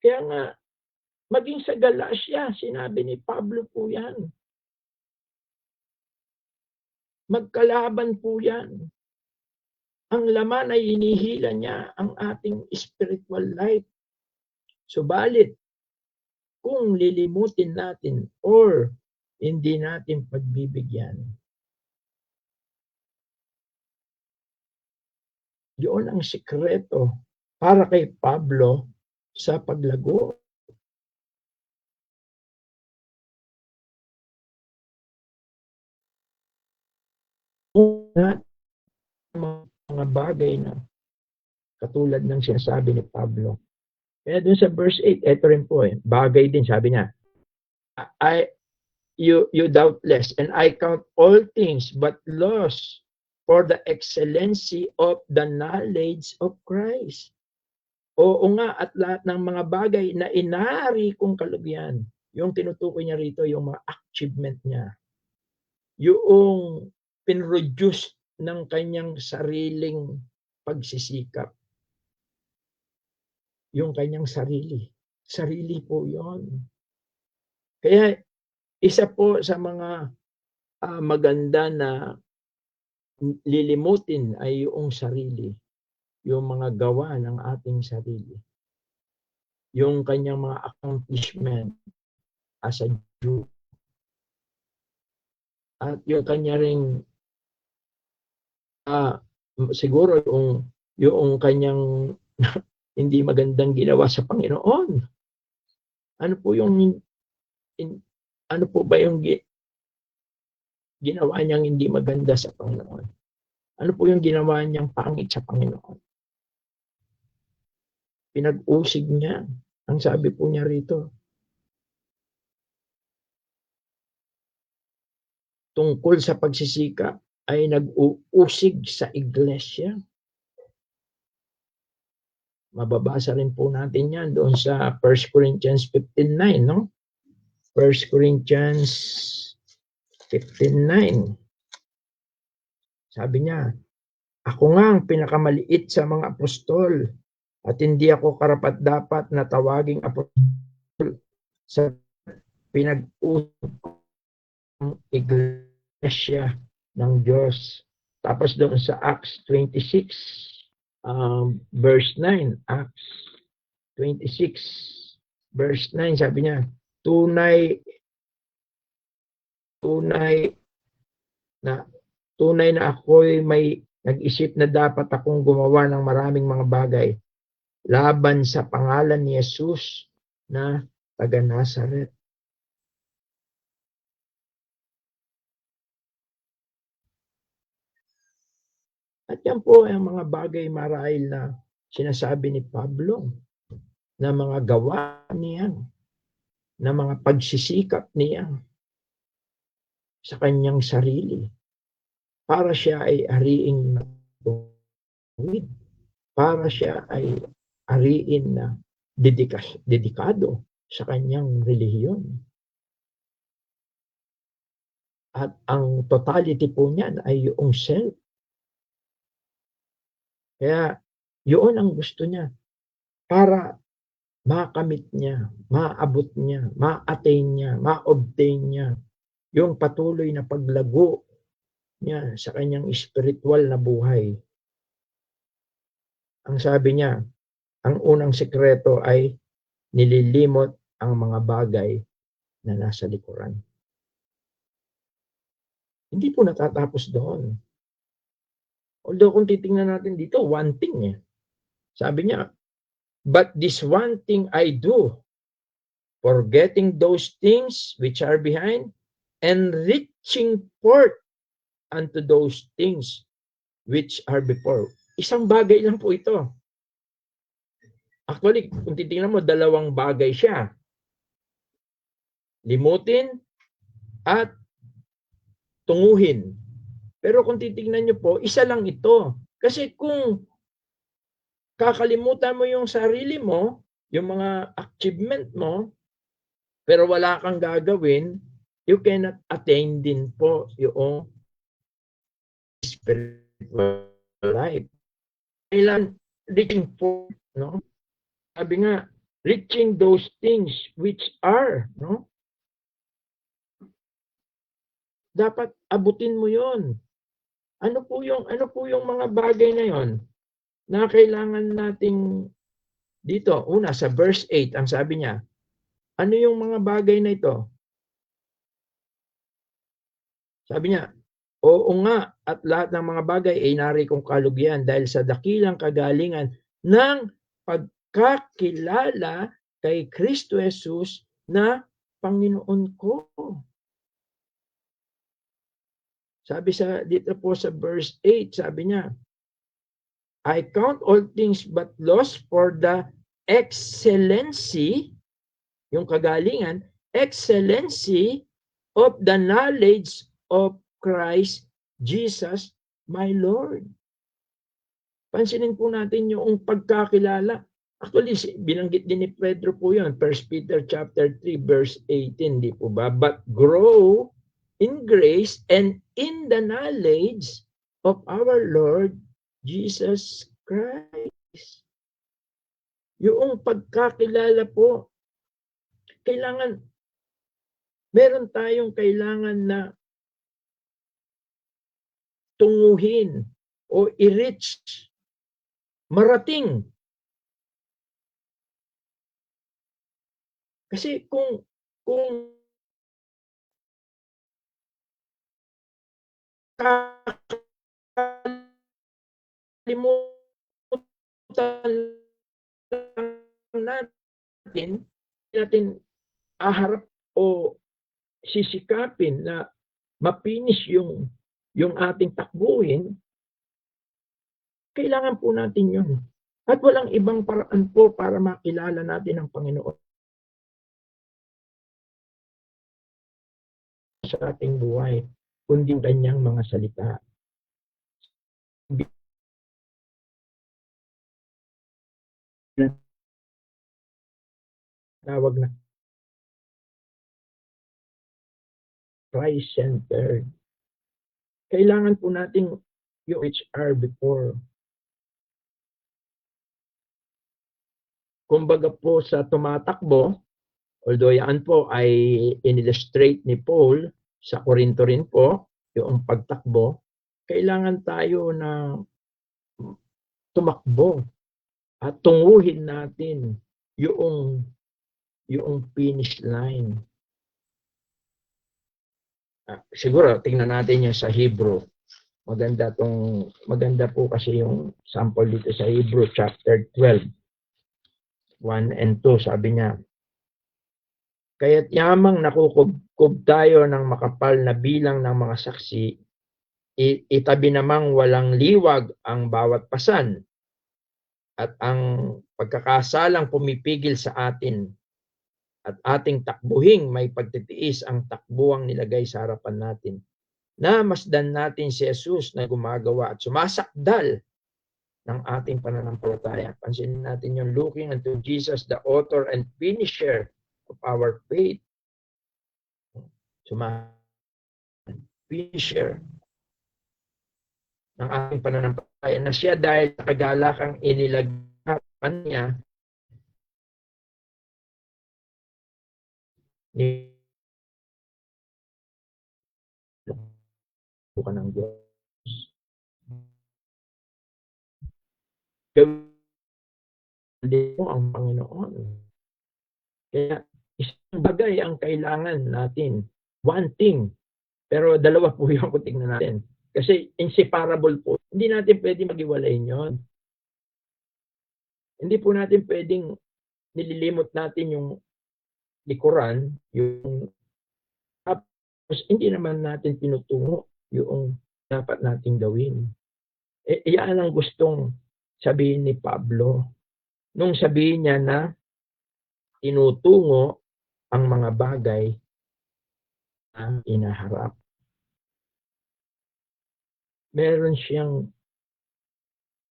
Kaya nga, maging sa Galacia, sinabi ni Pablo po yan. Magkalaban po yan. Ang laman ay hinihila niya ang ating spiritual life. Subalit, kung lilimutin natin or hindi natin pagbibigyan, yun ang sikreto para kay Pablo sa paglago. Mga bagay na katulad ng sinasabi ni Pablo. Kaya dun sa verse 8, eto rin po bagay din, sabi niya, you doubtless, and I count all things but loss for the excellency of the knowledge of Christ. Oo nga, at lahat ng mga bagay na inari kong kalugyan, yung tinutukoy niya rito, yung mga achievement niya, yung pinroduce ng kanyang sariling pagsisikap. Yung kanyang sarili. Sarili po yon. Kaya isa po sa mga maganda na lilimutin ay yung sarili. Yung mga gawa ng ating sarili. Yung kanyang mga accomplishment as a Jew. At yung kanya ring siguro yung kanyang hindi magandang ginawa sa Panginoon. Ano po ba yung ginawa niyang hindi maganda sa Panginoon? Ano po yung ginawa niyang pangit sa Panginoon? Pinag-usig niya. Ang sabi po niya rito, tungkol sa pagsisikap ay nag-uusig sa iglesia. Mababasa rin po natin yan doon sa 1 Corinthians 15:9, no? 1 Corinthians 15:9. Sabi niya, ako nga ang pinakamaliit sa mga apostol at hindi ako karapat-dapat na tawaging apostol sa pinag-usig ng iglesia ng Diyos. Tapos doon sa Acts 26, verse 9, Acts 26, verse 9, sabi niya, tunay na ako'y may nag-isip na dapat akong gumawa ng maraming mga bagay laban sa pangalan ni Jesus na taga Nazaret. At yan po ang mga bagay marahil na sinasabi ni Pablo na mga gawa niya, na mga pagsisikap niya sa kanyang sarili para siya ay ariing matuwid, para siya ay ariin na dedikado sa kanyang relihiyon. At ang totality po niyan ay yung self. Kaya yun ang gusto niya para makamit niya, maabot niya, ma-attain niya, ma-obtain niya yung patuloy na paglago niya sa kanyang spiritual na buhay. Ang sabi niya, ang unang sekreto ay nililimot ang mga bagay na nasa likuran. Hindi po natatapos doon. Although kung titingnan natin dito, one thing. Sabi niya, but this one thing I do, forgetting those things which are behind and reaching forth unto those things which are before. Isang bagay lang po ito. Actually, kung titingnan mo, dalawang bagay siya. Limutin at tunguhin. Pero kung titingnan nyo po, isa lang ito. Kasi kung kakalimutan mo yung sarili mo, yung mga achievement mo, pero wala kang gagawin, you cannot attain din po yung spiritual life. Kailan reaching for, no? Sabi nga, reaching those things which are, no? Dapat abutin mo 'yon. Ano po yung mga bagay na 'yon na kailangan nating dito? Una, sa verse 8, ang sabi niya, ano yung mga bagay na ito? Sabi niya, oo nga, at lahat ng mga bagay ay nari kong kalugyan dahil sa dakilang kagalingan ng pagkakilala kay Kristo Jesus na Panginoon ko. Sabi dito po sa verse 8, sabi niya, I count all things but loss for the excellency, yung kagalingan, excellency of the knowledge of Christ Jesus my Lord. Pansinin po natin yung pagkakilala. Actually, binanggit din ni Pedro po yun. 1 Peter chapter 3, verse 18, di po ba? But grow in grace and in the knowledge of our Lord Jesus Christ. Yung pagkakilala po, kailangan, meron tayong kailangan na tunguhin o i-reach, marating. Kasi kung kakalimutan natin aharap o sisikapin na mapinish yung ating takbuhin, kailangan po natin yun. At walang ibang paraan po para makilala natin ang Panginoon sa ating buhay, kundi kanyang mga salita. Tawag na Christ-centered. Kailangan po nating yung HR before. Kumbaga po sa tumatakbo, although yan po ay in-illustrate ni Paul sa Korinto rin po, yung pagtakbo, kailangan tayo na tumakbo at tunguhin natin yung finish line. Siguro tingnan natin yung sa Hebrew. Maganda po kasi yung sample dito sa Hebrew chapter 12. 1 and 2, sabi niya, kaya't yamang nakukubkob tayo ng makapal na bilang ng mga saksi, itabi namang walang liwag ang bawat pasan at ang pagkakasalang pumipigil sa atin at ating takbuhing may pagtitiis ang takbuang nilagay sa harapan natin. Na masdan natin si Jesus na gumagawa at sumasakdal ng ating pananampalataya. Pansinin natin yung looking unto Jesus, the author and finisher of our faith. Finisher ng ating pananampalataya na siya dahil sa kagalakang inilagapan niya ni bukan ng Diyos. Gawin mo ang Panginoon. Kaya isang bagay ang kailangan natin. One thing. Pero dalawa po yung kung tingnan natin. Kasi inseparable po. Hindi natin pwedeng mag-iwalayin yun. Hindi po natin pwedeng nililimot natin yung likuran, yung Kasi hindi naman natin tinutungo yung dapat nating gawin. Iyan ang gustong sabihin ni Pablo. Nung sabihin niya na tinutungo ang mga bagay na inaharap. Meron siyang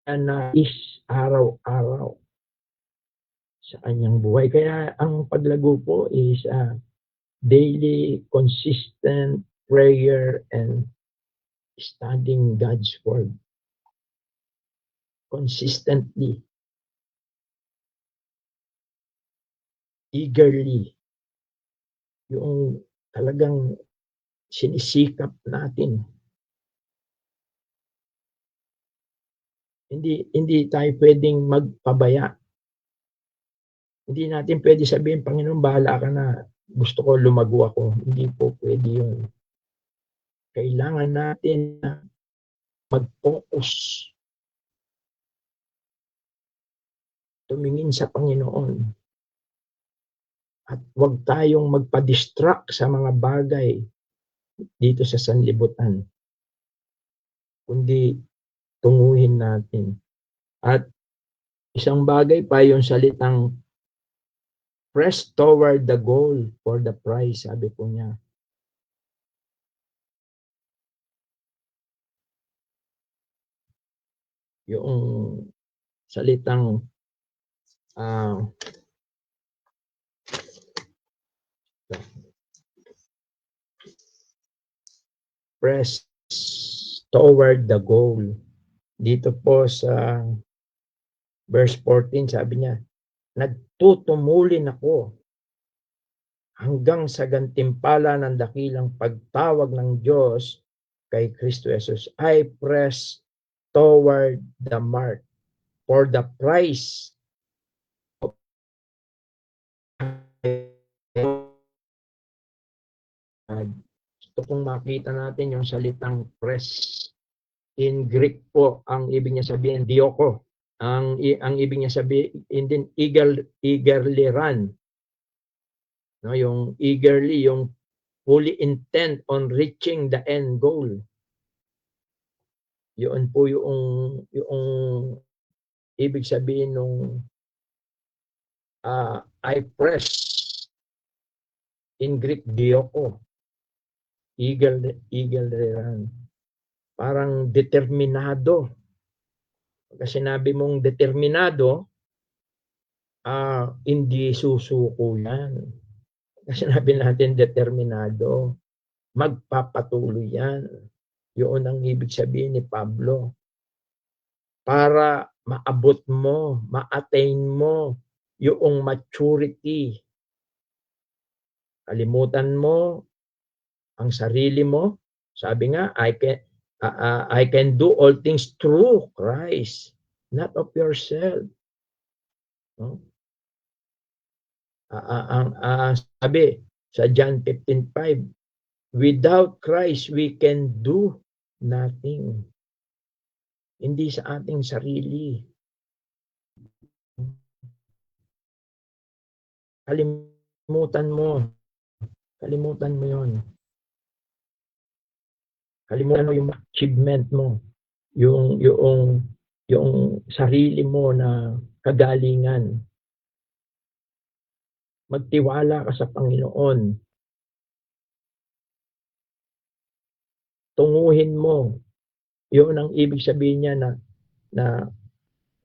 nais araw-araw sa kanyang buhay. Kaya ang paglago po is daily, consistent prayer and studying God's Word. Consistently, eagerly, yung talagang sinisikap natin. Hindi tayo pwedeng magpabaya. Hindi natin pwede sabihin, Panginoon, bahala ka na. Gusto ko, lumago ako. Hindi po pwede yun. Kailangan natin na mag-focus. Tumingin sa Panginoon. At huwag tayong magpa-distract sa mga bagay dito sa sanlibutan. Kundi tunguhin natin. At isang bagay pa yung salitang press toward the goal for the prize, sabi po niya. Yung salitang press toward the goal. Dito po sa verse 14, sabi niya, nagtutumulin ako hanggang sa gantimpala ng dakilang pagtawag ng Diyos kay Kristo Jesus. I press toward the mark for the prize of gusto kong makita natin yung salitang press. In Greek po, ang ibig niya sabihin, dioko. Ang ibig niya sabihin, din eagerly run. No, yung eagerly, yung fully intent on reaching the end goal. Yun po yung ibig sabihin nung I press. In Greek, dioko. Eagerly run. Parang determinado. Pagka sinabi mong determinado, hindi susuko yan. Kasi sinabi natin determinado, magpapatuloy yan. Yun ang ibig sabihin ni Pablo. Para maabot mo, ma-attain mo yung maturity. Kalimutan mo ang sarili mo. Sabi nga, I can do all things through Christ, not of yourself. No? Sabi sa John 15:5, without Christ we can do nothing. Hindi sa ating sarili. Kalimutan mo yon. Kalimutan mo yung achievement mo, yung sarili mo na kagalingan. Magtiwala ka sa Panginoon. Tunguhin mo. Yun ang ibig sabihin niya na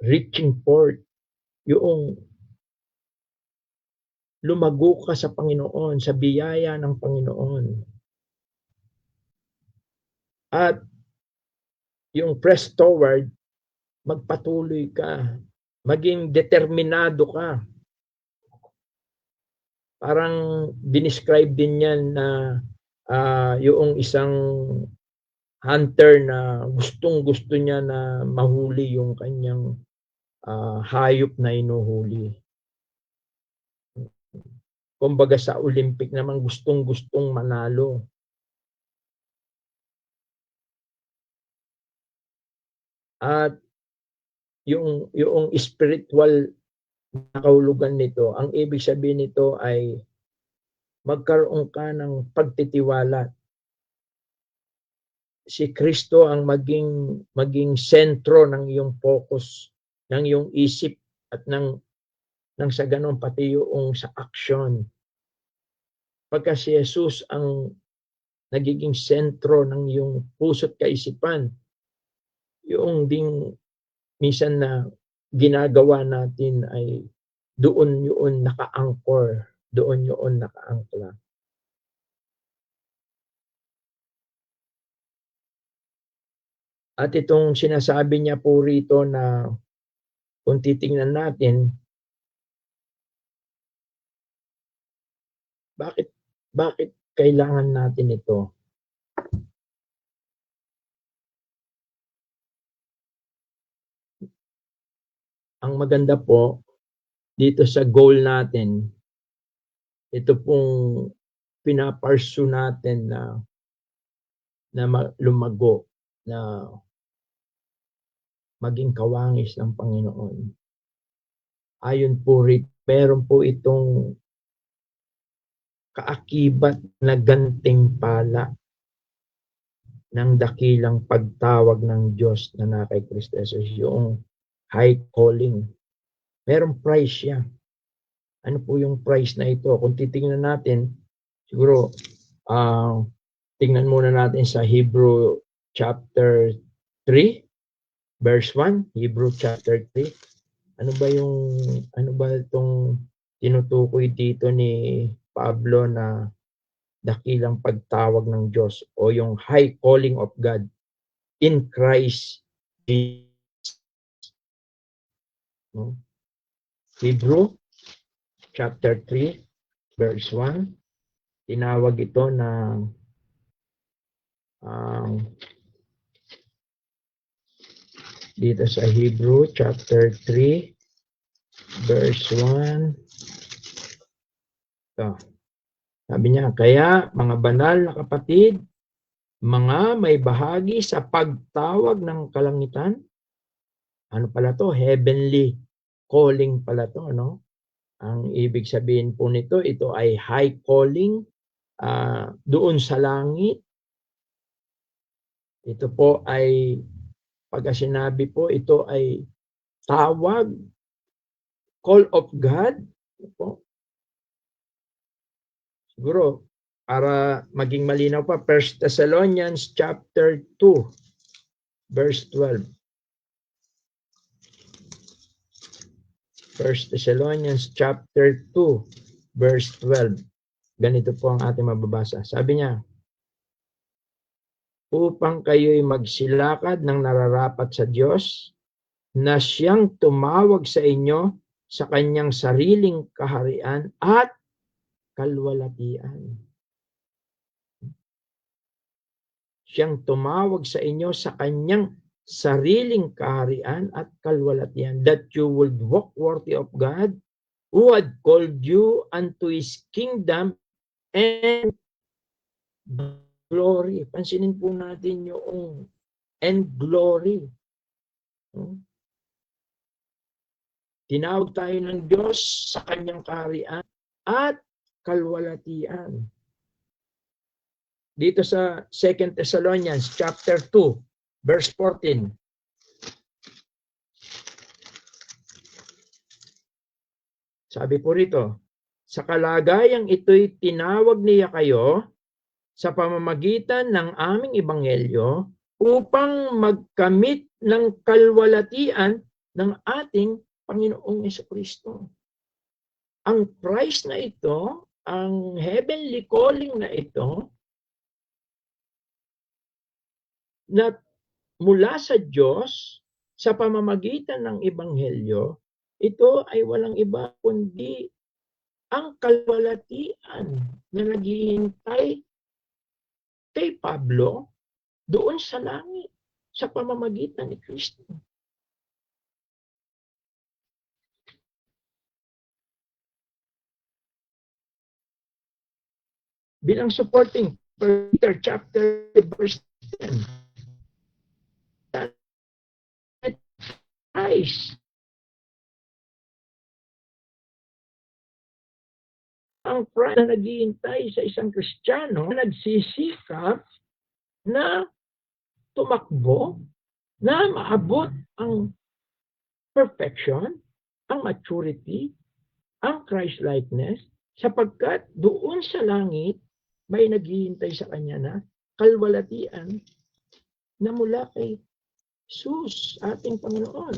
reaching forth. Yung lumago ka sa Panginoon, sa biyaya ng Panginoon. At yung press toward, magpatuloy ka. Maging determinado ka. Parang dinescribe din yan na yung isang hunter na gustong-gusto niya na mahuli yung kanyang hayop na inuhuli. Kumbaga sa Olympic naman gustong-gustong manalo. At yung spiritual na kahulugan nito, ang ibig sabihin nito ay magkaroon ka ng pagtitiwala. Si Kristo ang maging sentro ng iyong focus, ng iyong isip, at ng sa ganon pati yung sa aksyon. Pagka si Jesus ang nagiging sentro ng iyong puso't kaisipan, yung ding minsan na ginagawa natin ay doon yun naka-anchor, doon yun naka-angkla. At itong sinasabi niya po rito na kung titingnan natin, bakit kailangan natin ito? Ang maganda po dito sa goal natin, ito pong pinaparsu natin na lumago, na maging kawangis ng Panginoon. Ayon po rito, meron po itong kaakibat na gantimpala ng dakilang pagtawag ng Diyos na na kay Kristo Jesus, yung high calling. Merong price siya. Ano po yung price na ito? Kung titingnan natin, siguro, tingnan muna natin sa Hebrew chapter 3, verse 1, Hebrew chapter 3. Ano ba itong tinutukoy dito ni Pablo na dakilang pagtawag ng Diyos o yung high calling of God in Christ Jesus? No? Hebrew chapter 3, verse 1. Tinawag ito na dito sa Hebrew chapter 3, verse 1. Ito. Sabi niya, kaya mga banal na kapatid, mga may bahagi sa pagtawag ng kalangitan, ano pala to? Heavenly calling pala to, no? Ang ibig sabihin po nito, ito ay high calling doon sa langit. Ito po ay, pagka sinabi po, ito ay tawag, call of God. Ito po. Siguro, para maging malinaw pa, 1 Thessalonians chapter 2, verse 12. 1 Thessalonians chapter 2, verse 12. Ganito po ang ating mababasa. Sabi niya, upang kayo'y magsilakad ng nararapat sa Diyos, na siyang tumawag sa inyo sa kanyang sariling kaharian at kalwalatian. Siyang tumawag sa inyo sa kanyang sariling kaharian at kalwalatian, that you would walk worthy of God, who had called you unto His kingdom and glory. Pansinin po natin yung and glory. Tinawag tayo ng Diyos sa kanyang kaharian at kalwalatian. Dito sa 2 Thessalonians chapter 2, verse 14. Sabi po rito, sa kalagayang ito'y tinawag niya kayo sa pamamagitan ng aming ebanghelyo upang magkamit ng kalwalatian ng ating Panginoong Jesucristo. Ang price na ito, ang heavenly calling na ito, na mula sa Diyos sa pamamagitan ng ebanghelyo, ito ay walang iba kundi ang kalwalatian na naghihintay kay Pablo doon sa langit sa pamamagitan ni Kristo. Bilang supporting, Peter chapter verse 10. Eyes. ang prize na naghihintay sa isang Kristiyano na nagsisikap na tumakbo, na maabot ang perfection, ang maturity, ang Christ-likeness, sapagkat doon sa langit, may naghihintay sa kanya na kalwalatian na mula kay Jesus, ating Panginoon.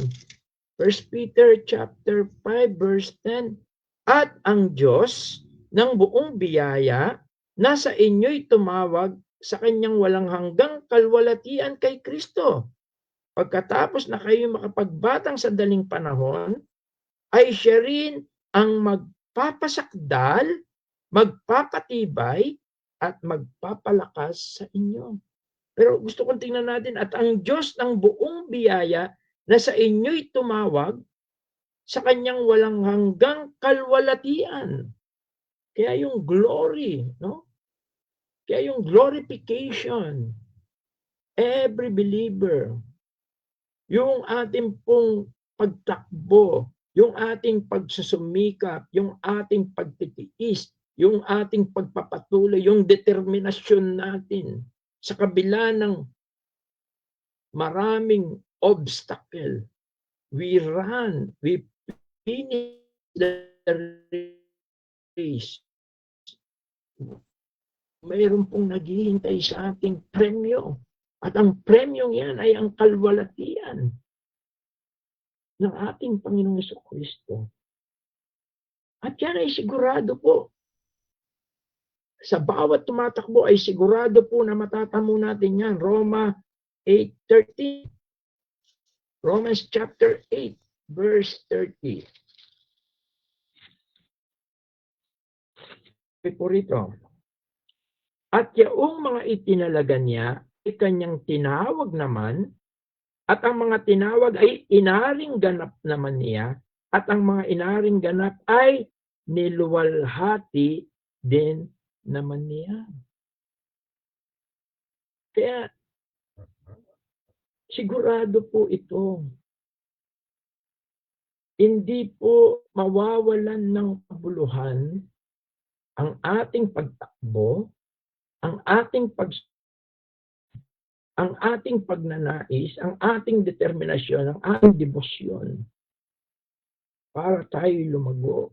1 Peter chapter 5 verse 10, at ang Diyos ng buong biyaya na sa inyo'y tumawag sa kanyang walang hanggang kalwalatian kay Kristo. Pagkatapos na kayo makapagbatang sa daling panahon, ay siya rin ang magpapasakdal, magpapatibay, at magpapalakas sa inyo. Pero gusto kong tingnan natin, at ang Diyos ng buong biyaya na sa inyo'y tumawag sa kanyang walang hanggang kalwalatian. Kaya yung glory, no? Kaya yung glorification, every believer, yung ating pong pagtakbo, yung ating pagsusumikap, yung ating pagtitiis, yung ating pagpapatuloy, yung determinasyon natin sa kabila ng maraming obstacle. We run, we finish the race. Mayroon pong naghihintay sa ating premyo. At ang premyong yan ay ang kalwalatian ng ating Panginoong Jesucristo. At yan ay sigurado po. Sa bawat tumatakbo ay sigurado po na matatamo natin yan. Roma 8:30. Romans chapter 8, verse 30. Po rito. At yaong mga itinalaga niya ay kanyang tinawag naman, at ang mga tinawag ay inaring ganap naman niya, at ang mga inaring ganap ay niluwalhati din naman niya. Kaya sigurado po ito. Hindi po mawawalan ng kabuluhan ang ating pagtakbo, ang ating pagnanais, ang ating determinasyon, ang ating debosyon para tayo lumago.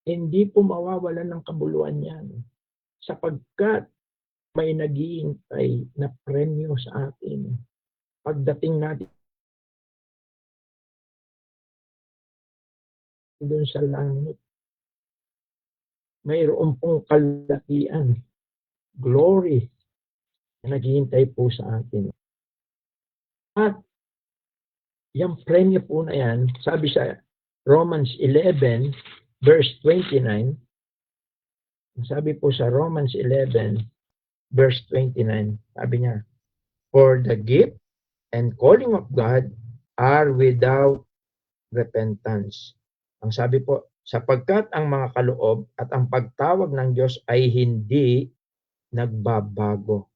Hindi po mawawalan ng kabuluhan yan sapagkat may naghihintay na premyo sa atin. Pagdating natin doon sa langit, mayroon pong kalwalatian, glory, na naghihintay po sa atin. At yung premyo po na yan, sabi sa Romans 11, verse 29, sabi po sa Romans 11, verse 29, sabi niya, for the gift and calling of God are without repentance. Ang sabi po, sapagkat ang mga kaloob at ang pagtawag ng Diyos ay hindi nagbabago.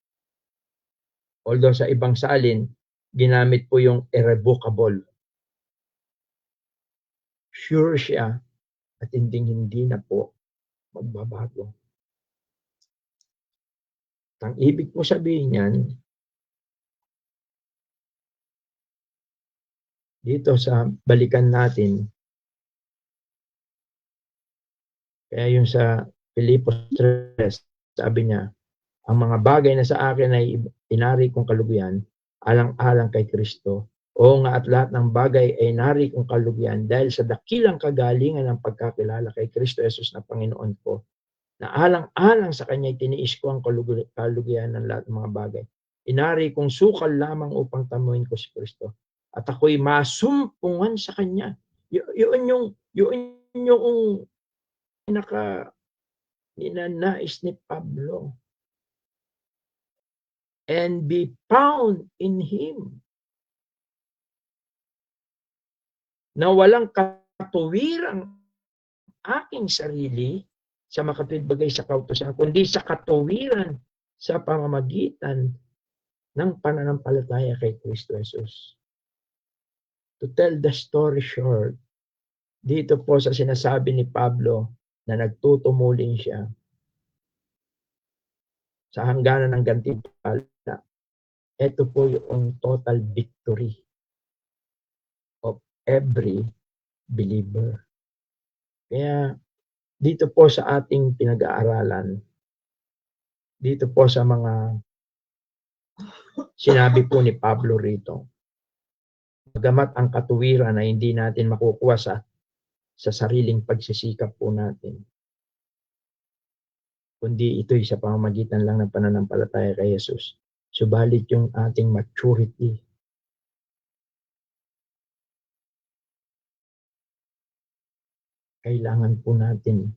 Although sa ibang salin, ginamit po yung irrevocable. Sure siya at hindi na po magbabago. Ang ibig po sabihin yan, dito sa balikan natin, kaya yung sa Filipos 3, sabi niya, ang mga bagay na sa akin ay inari kong kaluguyan, alang-alang kay Kristo. Oo nga, at lahat ng bagay ay inari kong kaluguyan dahil sa dakilang kagalingan ng pagkakilala kay Kristo Jesus na Panginoon ko, na alang-alang sa Kanya tiniis ko ang kaluguyan ng lahat ng mga bagay. Inari kong sukal lamang upang tamuin ko si Kristo. At ako'y masumpungan sa Kanya. Yun yung ninanais ni Pablo. And be found in Him. Na walang katuwirang aking sarili sa makatwid-bagay sa kautusan, kundi sa katuwiran sa pamamagitan ng pananampalataya kay Kristo Jesus. To tell the story short, dito po sa sinasabi ni Pablo na nagtutumulin siya sa hangganan ng gantimpala. Ito po yung total victory of every believer. Kaya dito po sa ating pinag-aaralan, dito po sa mga sinabi po ni Pablo rito, bagamat ang katuwiran na hindi natin makukuha sa sariling pagsisikap po natin, kundi ito'y sa pamamagitan lang ng pananampalataya kay Jesus. Subalit yung ating maturity, kailangan po natin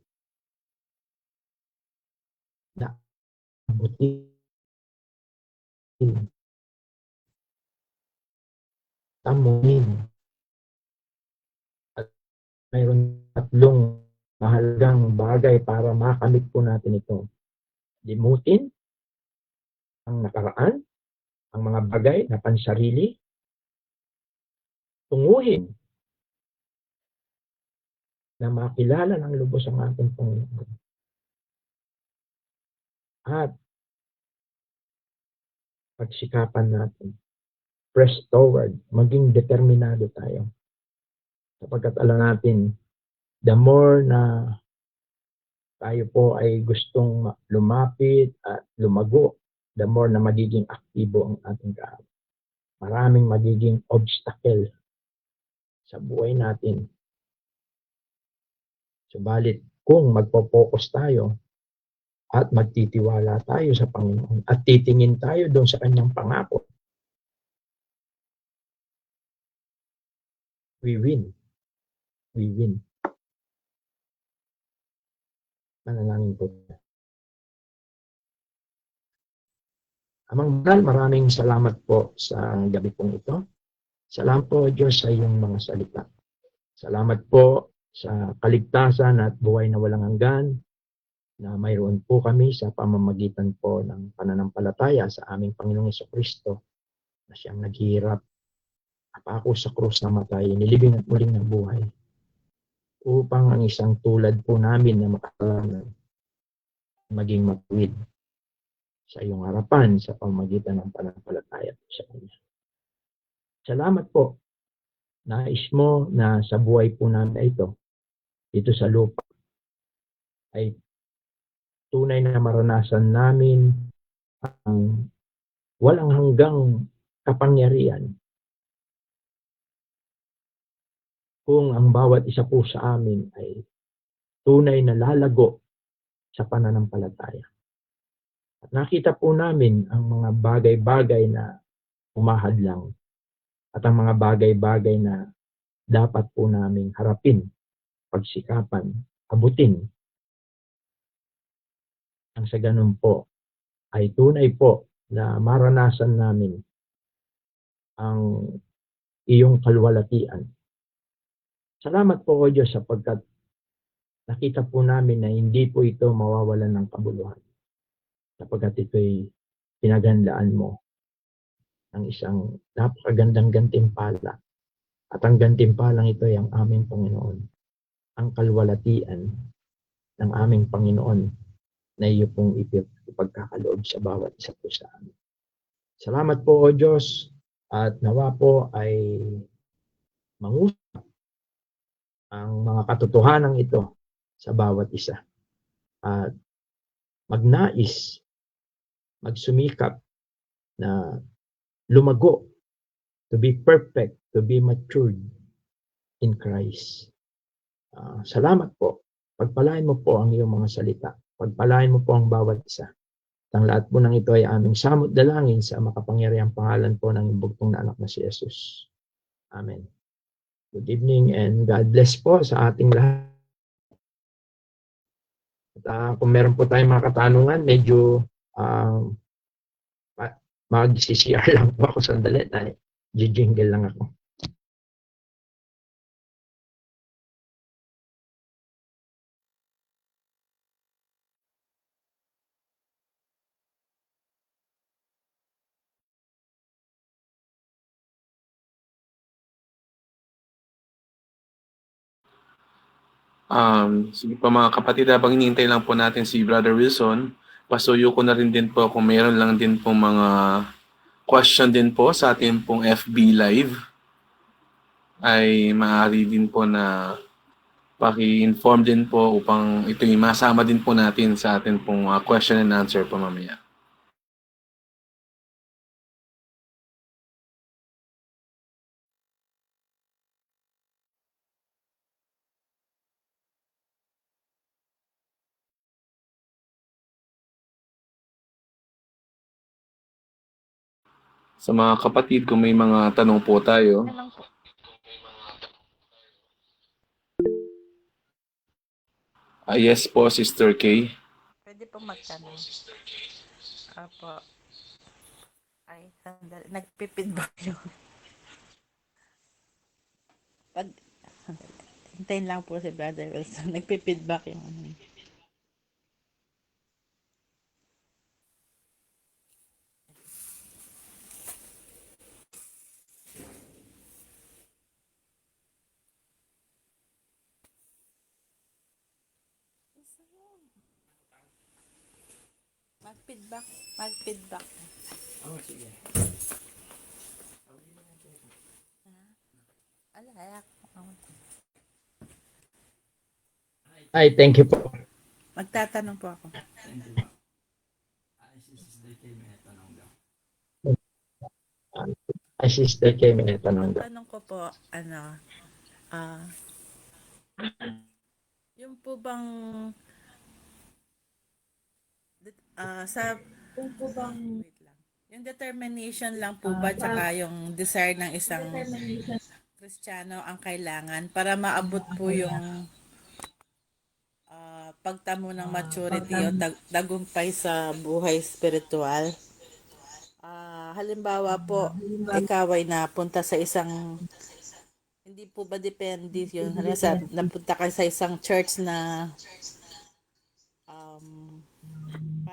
na abutin, tamunin, at mayroon tatlong mahalagang bagay para makamit po natin ito. Limutin ang nakaraan, ang mga bagay na pansarili, tunguhin na makilala ng lubos ang ating Panginoon. At pagsikapan natin, press toward, maging determinado tayo. Sapagkat alam natin, the more na tayo po ay gustong lumapit at lumago, the more na magiging aktibo ang ating kaaway. Maraming magiging obstacle sa buhay natin. Subalit kung magpo-focus tayo at magtitiwala tayo sa Panginoon at titingin tayo doon sa kanyang pangako, we win. We win. Manalangin po. Amang Banal, maraming salamat po sa gabi pong ito. Salamat po, Diyos, sa iyong mga salita. Salamat po sa kaligtasan at buhay na walang hanggan na mayroon po kami sa pamamagitan po ng pananampalataya sa aming Panginoong Jesucristo na siyang naghihirap ako sa krus na matay, nilibing at muling nabuhay upang ang isang tulad po namin na makasalanan maging matuwid sa iyong harapan sa pamamagitan ng pananampalataya sa Kanya. Salamat po. Nais mo na sa buhay po namin ito, dito sa lupa, ay tunay na maranasan namin ang walang hanggang kapangyarihan kung ang bawat isa po sa amin ay tunay na lalago sa pananampalataya. At nakita po namin ang mga bagay-bagay na umahadlang at ang mga bagay-bagay na dapat po namin harapin, pagsikapan, abutin. Ang sa ganun po ay tunay po na maranasan namin ang iyong kalwalatian. Salamat po, O Diyos, sapagkat nakita po namin na hindi po ito mawawalan ng kabuluhan. Sapagkat ito'y pinaghandaan mo ng isang napakagandang gantimpala. At ang gantimpalang ito ay ang aming Panginoon. Ang kalwalatian ng aming Panginoon na iyo pong ipagkakaloob sa bawat isa po sa amin. Salamat po, O Diyos, at nawa po ay mangusap ang mga katotohanan ito sa bawat isa. At magnais, magsumikap na lumago, to be perfect, to be matured in Christ. Salamat po. Pagpalain mo po ang iyong mga salita. Pagpalain mo po ang bawat isa. Ang lahat po ng ito ay aming samot dalangin sa makapangyarihang pangalan po ng bugtong na anak na si Jesus. Amen. Good evening and God bless po sa ating lahat. At, kung meron po tayong mga katanungan, medyo mag-CCR lang po ako sandali. Jingle lang ako. Sige po mga kapatid, habang hinihintay lang po natin si Brother Wilson, pasuyo ko na rin din po kung meron lang din po mga question din po sa ating pong FB Live, ay maaari din po na paki-inform din po upang ito'y masama din po natin sa ating pong question and answer po mamaya. Sa mga kapatid, kung may mga tanong po tayo. Tanong po. Yes po, Sister Kay. Pwede po magtanong. Apo. Ay, sandali. Nagpipidback yun. Pag, hintayin lang po si Brother Wilson. Nagpipidback yung ano. Mag-feedback. Mag-feedback. Oh, sige. Alayak. Ay, thank you po. Magtatanong po ako. Ay, Sister Kay, may tanong Ang daw. tanong ko po, yung po bang sa wait lang. Yung determination lang po ba tsaka yung desire ng isang Kristiyano ang kailangan para maabot po yung pagtamo ng maturity o tagumpay sa buhay spiritual. Halimbawa po, ikaw ay napunta sa isang, hindi po ba depende yun, halimbawa napunta ka sa isang church na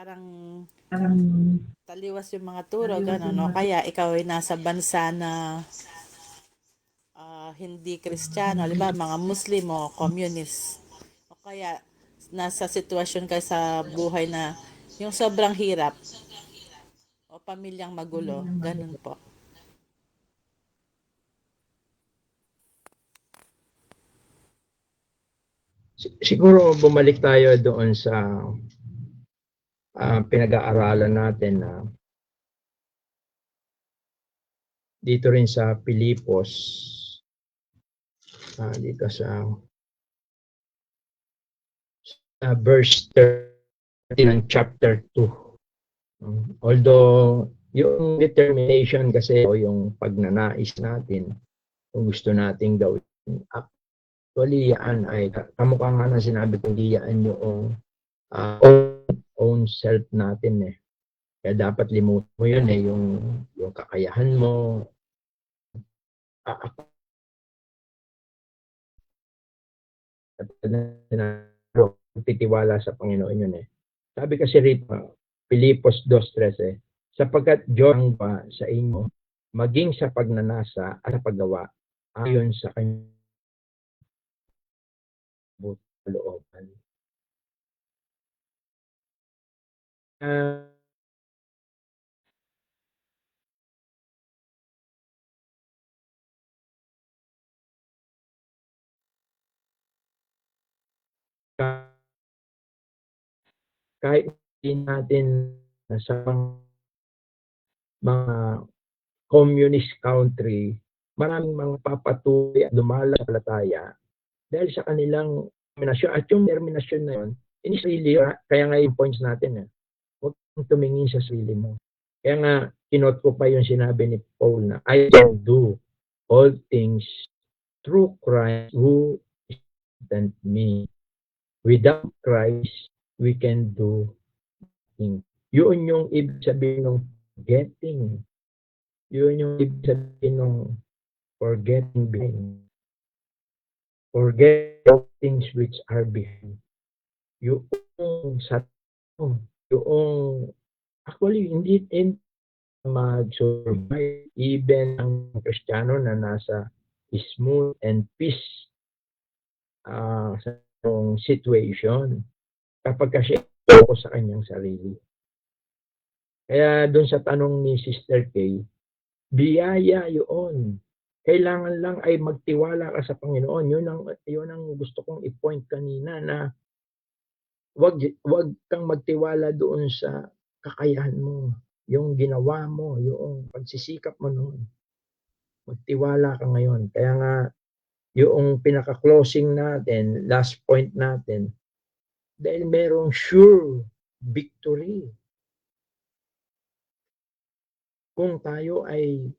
parang taliwas yung mga turo, gano'n, no? Kaya ikaw ay nasa bansa na hindi Kristiyano, halimbawa mga Muslim o communist. O kaya nasa sitwasyon ka sa buhay na yung sobrang hirap o pamilyang magulo, ganun po. Siguro bumalik tayo doon sa pinag-aaralan natin na dito rin sa Pilipos, dito sa verse 30 ng chapter 2. Although yung determination kasi o yung pagnanais natin, kung gusto nating gawin, actually yan ay kamukha nga na sinabi ko, yan yung own self natin eh. Kaya dapat limutin mo yun eh, yung kakayahan mo. Titiwala sa Panginoon yun eh. Sabi kasi rito, Pilipos 2:13, sapagkat Diyos ang ba sa inyo, maging sa pagnanasa at sa paggawa, ayon sa kanyang looban. Kahit hindi natin sa mga communist country, maraming mga papatuloy at lumalapalataya dahil sa kanilang determinasyon. At yung determinasyon na yun, really, kaya nga yung points natin, huwag kang tumingin sa sarili mo. Kaya nga, kinot ko pa yung sinabi ni Paul na, I can do all things through Christ who strengthens me. Without Christ, we can do nothing. Yun yung ibig sabihin ng getting. Yun yung ibig sabihin ng forgetting behind. Forget all things which are behind. Yung sa yung actually hindi mag-survive even ang Kristiyano na nasa smooth and peace sa yung situation kapag kasi ako sa kanyang sarili. Kaya doon sa tanong ni Sister Kay, biyaya yun. Kailangan lang ay magtiwala ka sa Panginoon. Yun ang gusto kong i-point kanina na wag kang magtiwala doon sa kakayahan mo, yung ginawa mo, yung pagsisikap mo noon. Magtiwala ka ngayon. Kaya nga, yung pinaka-closing natin, last point natin, dahil merong sure victory. Kung tayo ay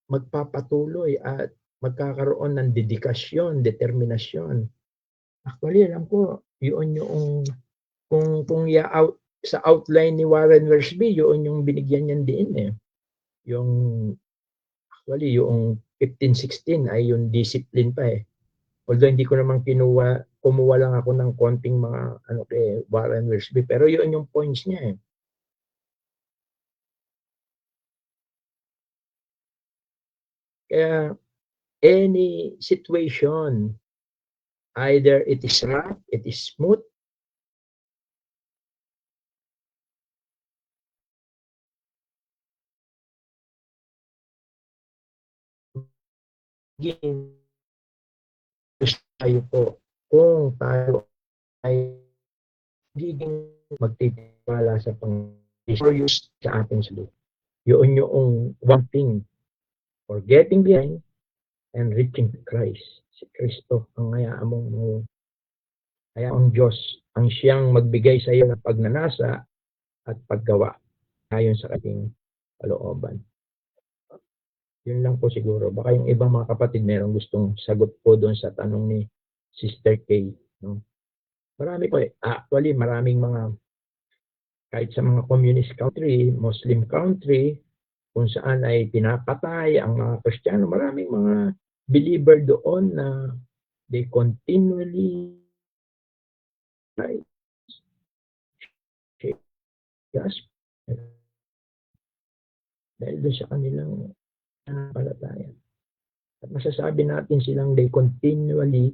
magpapatuloy at magkakaroon ng dedikasyon, determinasyon. Actually, alam ko, yun yung, kung sa outline ni Warren Wiersbe, yun yung binigyan niyan din eh. Actually, yung 15-16 ay yung discipline pa eh. Although hindi ko naman kumuha lang ako ng konting mga kay Warren Wiersbe, pero yun yung points niya eh. Kaya any situation, either it is rough, it is smooth, tayo po kung tayo ay giging magtitiwala sa Panginoon sa ating salud. Yun yung one thing, forgetting behind and reaching to Christ. Si Kristo ang ang Diyos ang siyang magbigay sa iyo ng pagnanasa at paggawa ayon sa ating kalooban. Yun lang po siguro. Baka yung ibang mga kapatid merong gustong sagot po doon sa tanong ni Sister Kay. No? Marami po eh. Actually, maraming mga, kahit sa mga communist country, Muslim country, kung saan ay pinapatay ang mga Kristiyano, maraming mga believer doon na they continually dahil doon sa kanilang pananampalataya. At masasabi natin silang they continually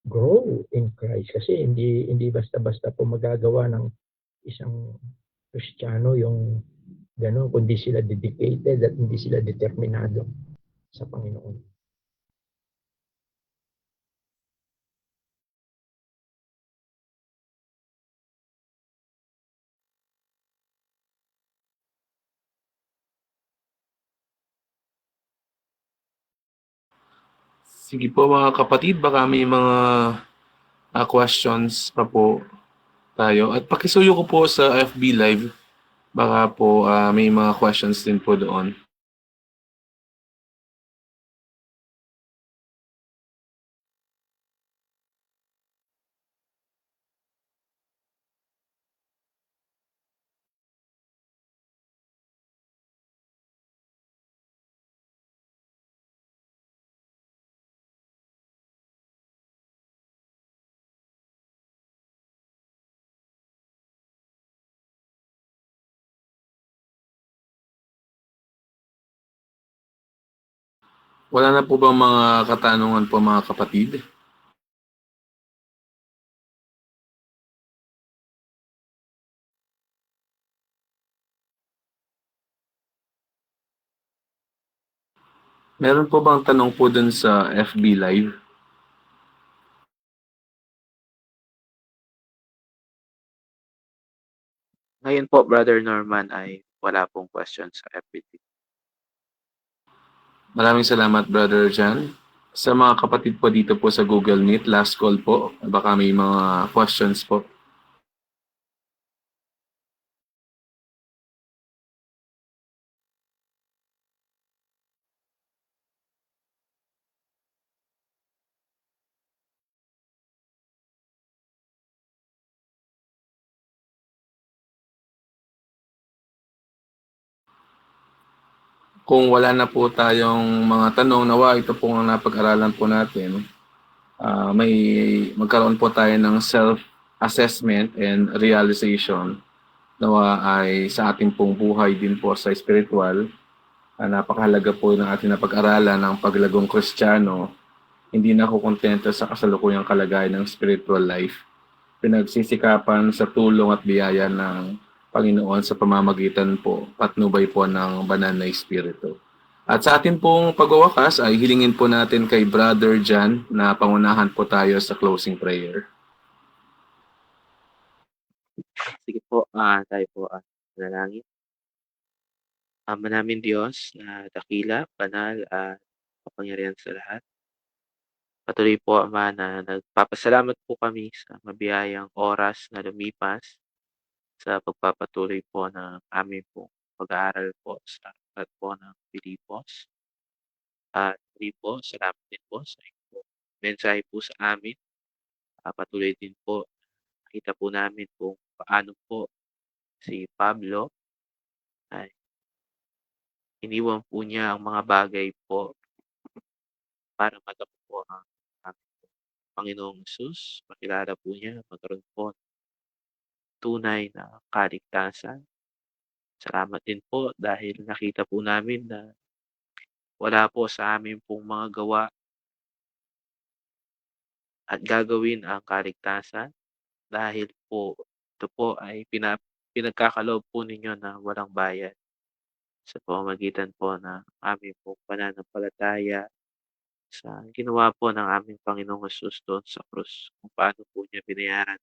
grow in Christ kasi hindi basta-basta po magagawa ng isang Kristiyano yung gano'n, kundi sila dedicated at hindi sila determinado sa Panginoon. Sige po mga kapatid, baka may mga questions pa po tayo. At pakisuyo ko po sa FB Live. Baka po may mga questions din po doon. Wala na po bang mga katanungan po mga kapatid? Meron po bang tanong po dun sa FB Live? Ngayon po, Brother Norman, ay wala pong questions sa FB. Maraming salamat, Brother Jan. Sa mga kapatid po dito po sa Google Meet, last call po. Baka may mga questions po. Kung wala na po tayong mga tanong, nawa ito po ang napag-aralan po natin. May magkaroon po tayo ng self-assessment and realization. Nawa ay sa ating pong buhay din po sa spiritual. Napakahalaga po ng ating napag-aralan ng paglagong Kristiyano hindi na ako kontento sa kasalukuyang kalagayan ng spiritual life. Pinagsisikapan sa tulong at biyaya ng Panginoon sa pamamagitan po, patnubay po ng banal na Espiritu. At sa atin pong pagwawakas ay hilingin po natin kay Brother John na pangunahan po tayo sa closing prayer. Sige po, tayo po manalangin. Ama namin Diyos na dakila, banal at kapangyarihan sa lahat. Patuloy po, Ama, na nagpapasalamat po kami sa mabiyayang oras na lumipas sa pagpapatuloy po ng aming pong pag-aaral po sa aklat po ng Pilipos. At muli po, salamat din po sa inyong mensahe po sa amin. Patuloy din po, nakita po namin kung paano po si Pablo ay iniwan po niya ang mga bagay po para matamo po ang aming Panginoong Hesus. Makilala po niya, magkaroon po ng tunay na kaligtasan. Salamat din po dahil nakita po namin na wala po sa amin pong mga gawa at gagawin ang kaligtasan dahil po ito po ay pinagkakaloob po ninyo na walang bayad sa pamamagitan po ng aming pong pananampalataya sa ginawa po ng aming Panginoong Hesus doon sa krus, kung paano po niya binayaran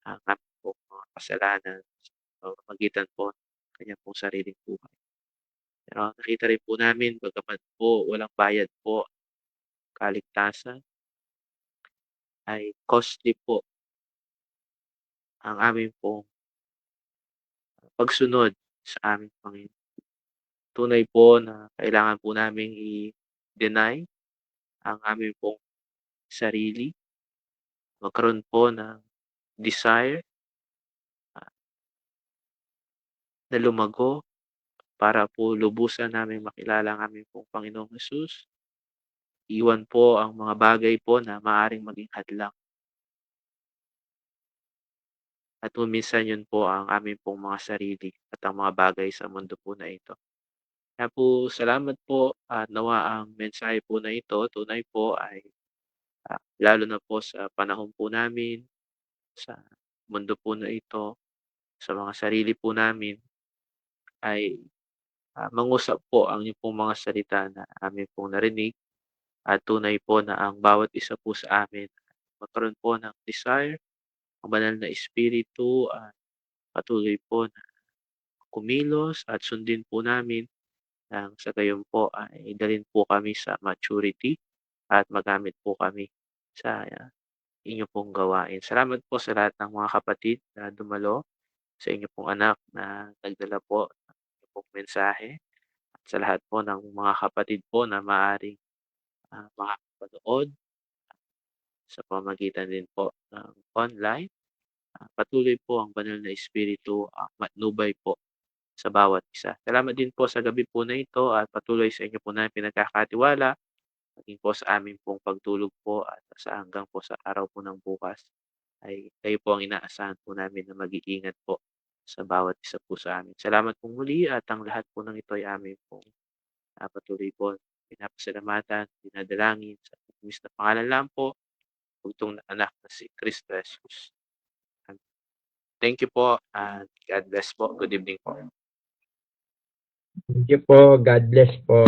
ang aming pong mga kasalanan sa pamamagitan po ng kanyang pong sariling buhay. Pero nakita rin po namin bagamat po walang bayad po kaligtasan, ay costly po ang aming pong pagsunod sa aming Panginoon. Tunay po na kailangan po naming i-deny ang aming pong sarili, magkaroon po ng desire na lumago para po lubusan namin makilala ang aming pong Panginoong Hesus. Iwan po ang mga bagay po na maaaring maging hadlang. At kung minsan yun po ang aming pong mga sarili at ang mga bagay sa mundo po na ito. Kaya po salamat po at nawa ang mensahe po na ito tunay po ay lalo na po sa panahon po namin, sa mundo po na ito, sa mga sarili po namin ay mangusap po ang inyong pong mga salita na amin pong narinig at tunay po na ang bawat isa po sa amin magkaroon po ng desire, ang banal na espiritu at patuloy po na kumilos at sundin po namin nang sa gayon po ay dalhin po kami sa maturity at magamit po kami sa inyo pong gawain. Salamat po sa lahat ng mga kapatid na dumalo, sa inyo pong anak na nagdala po ng inyong pong mensahe, at sa lahat po ng mga kapatid po na maaaring makakapanood sa pamamagitan din po ng online. Patuloy po ang banal na espiritu matnubay po sa bawat isa. Salamat din po sa gabi po na ito at patuloy sa inyo po na pinagkakatiwala, maging po sa amin pong pagtulog po at sa hanggang po sa araw po ng bukas ay kayo po ang inaasahan po namin na mag-iingat po sa bawat isa po sa amin. Salamat pong muli at ang lahat po ng ito ay amin pong patuloy po pinapasalamatan, dinadalangin sa mismo na pangalan lang po, bugtong na anak na si Cristo Jesus. Thank you po and God bless po. Good evening po. Thank you po. God bless po.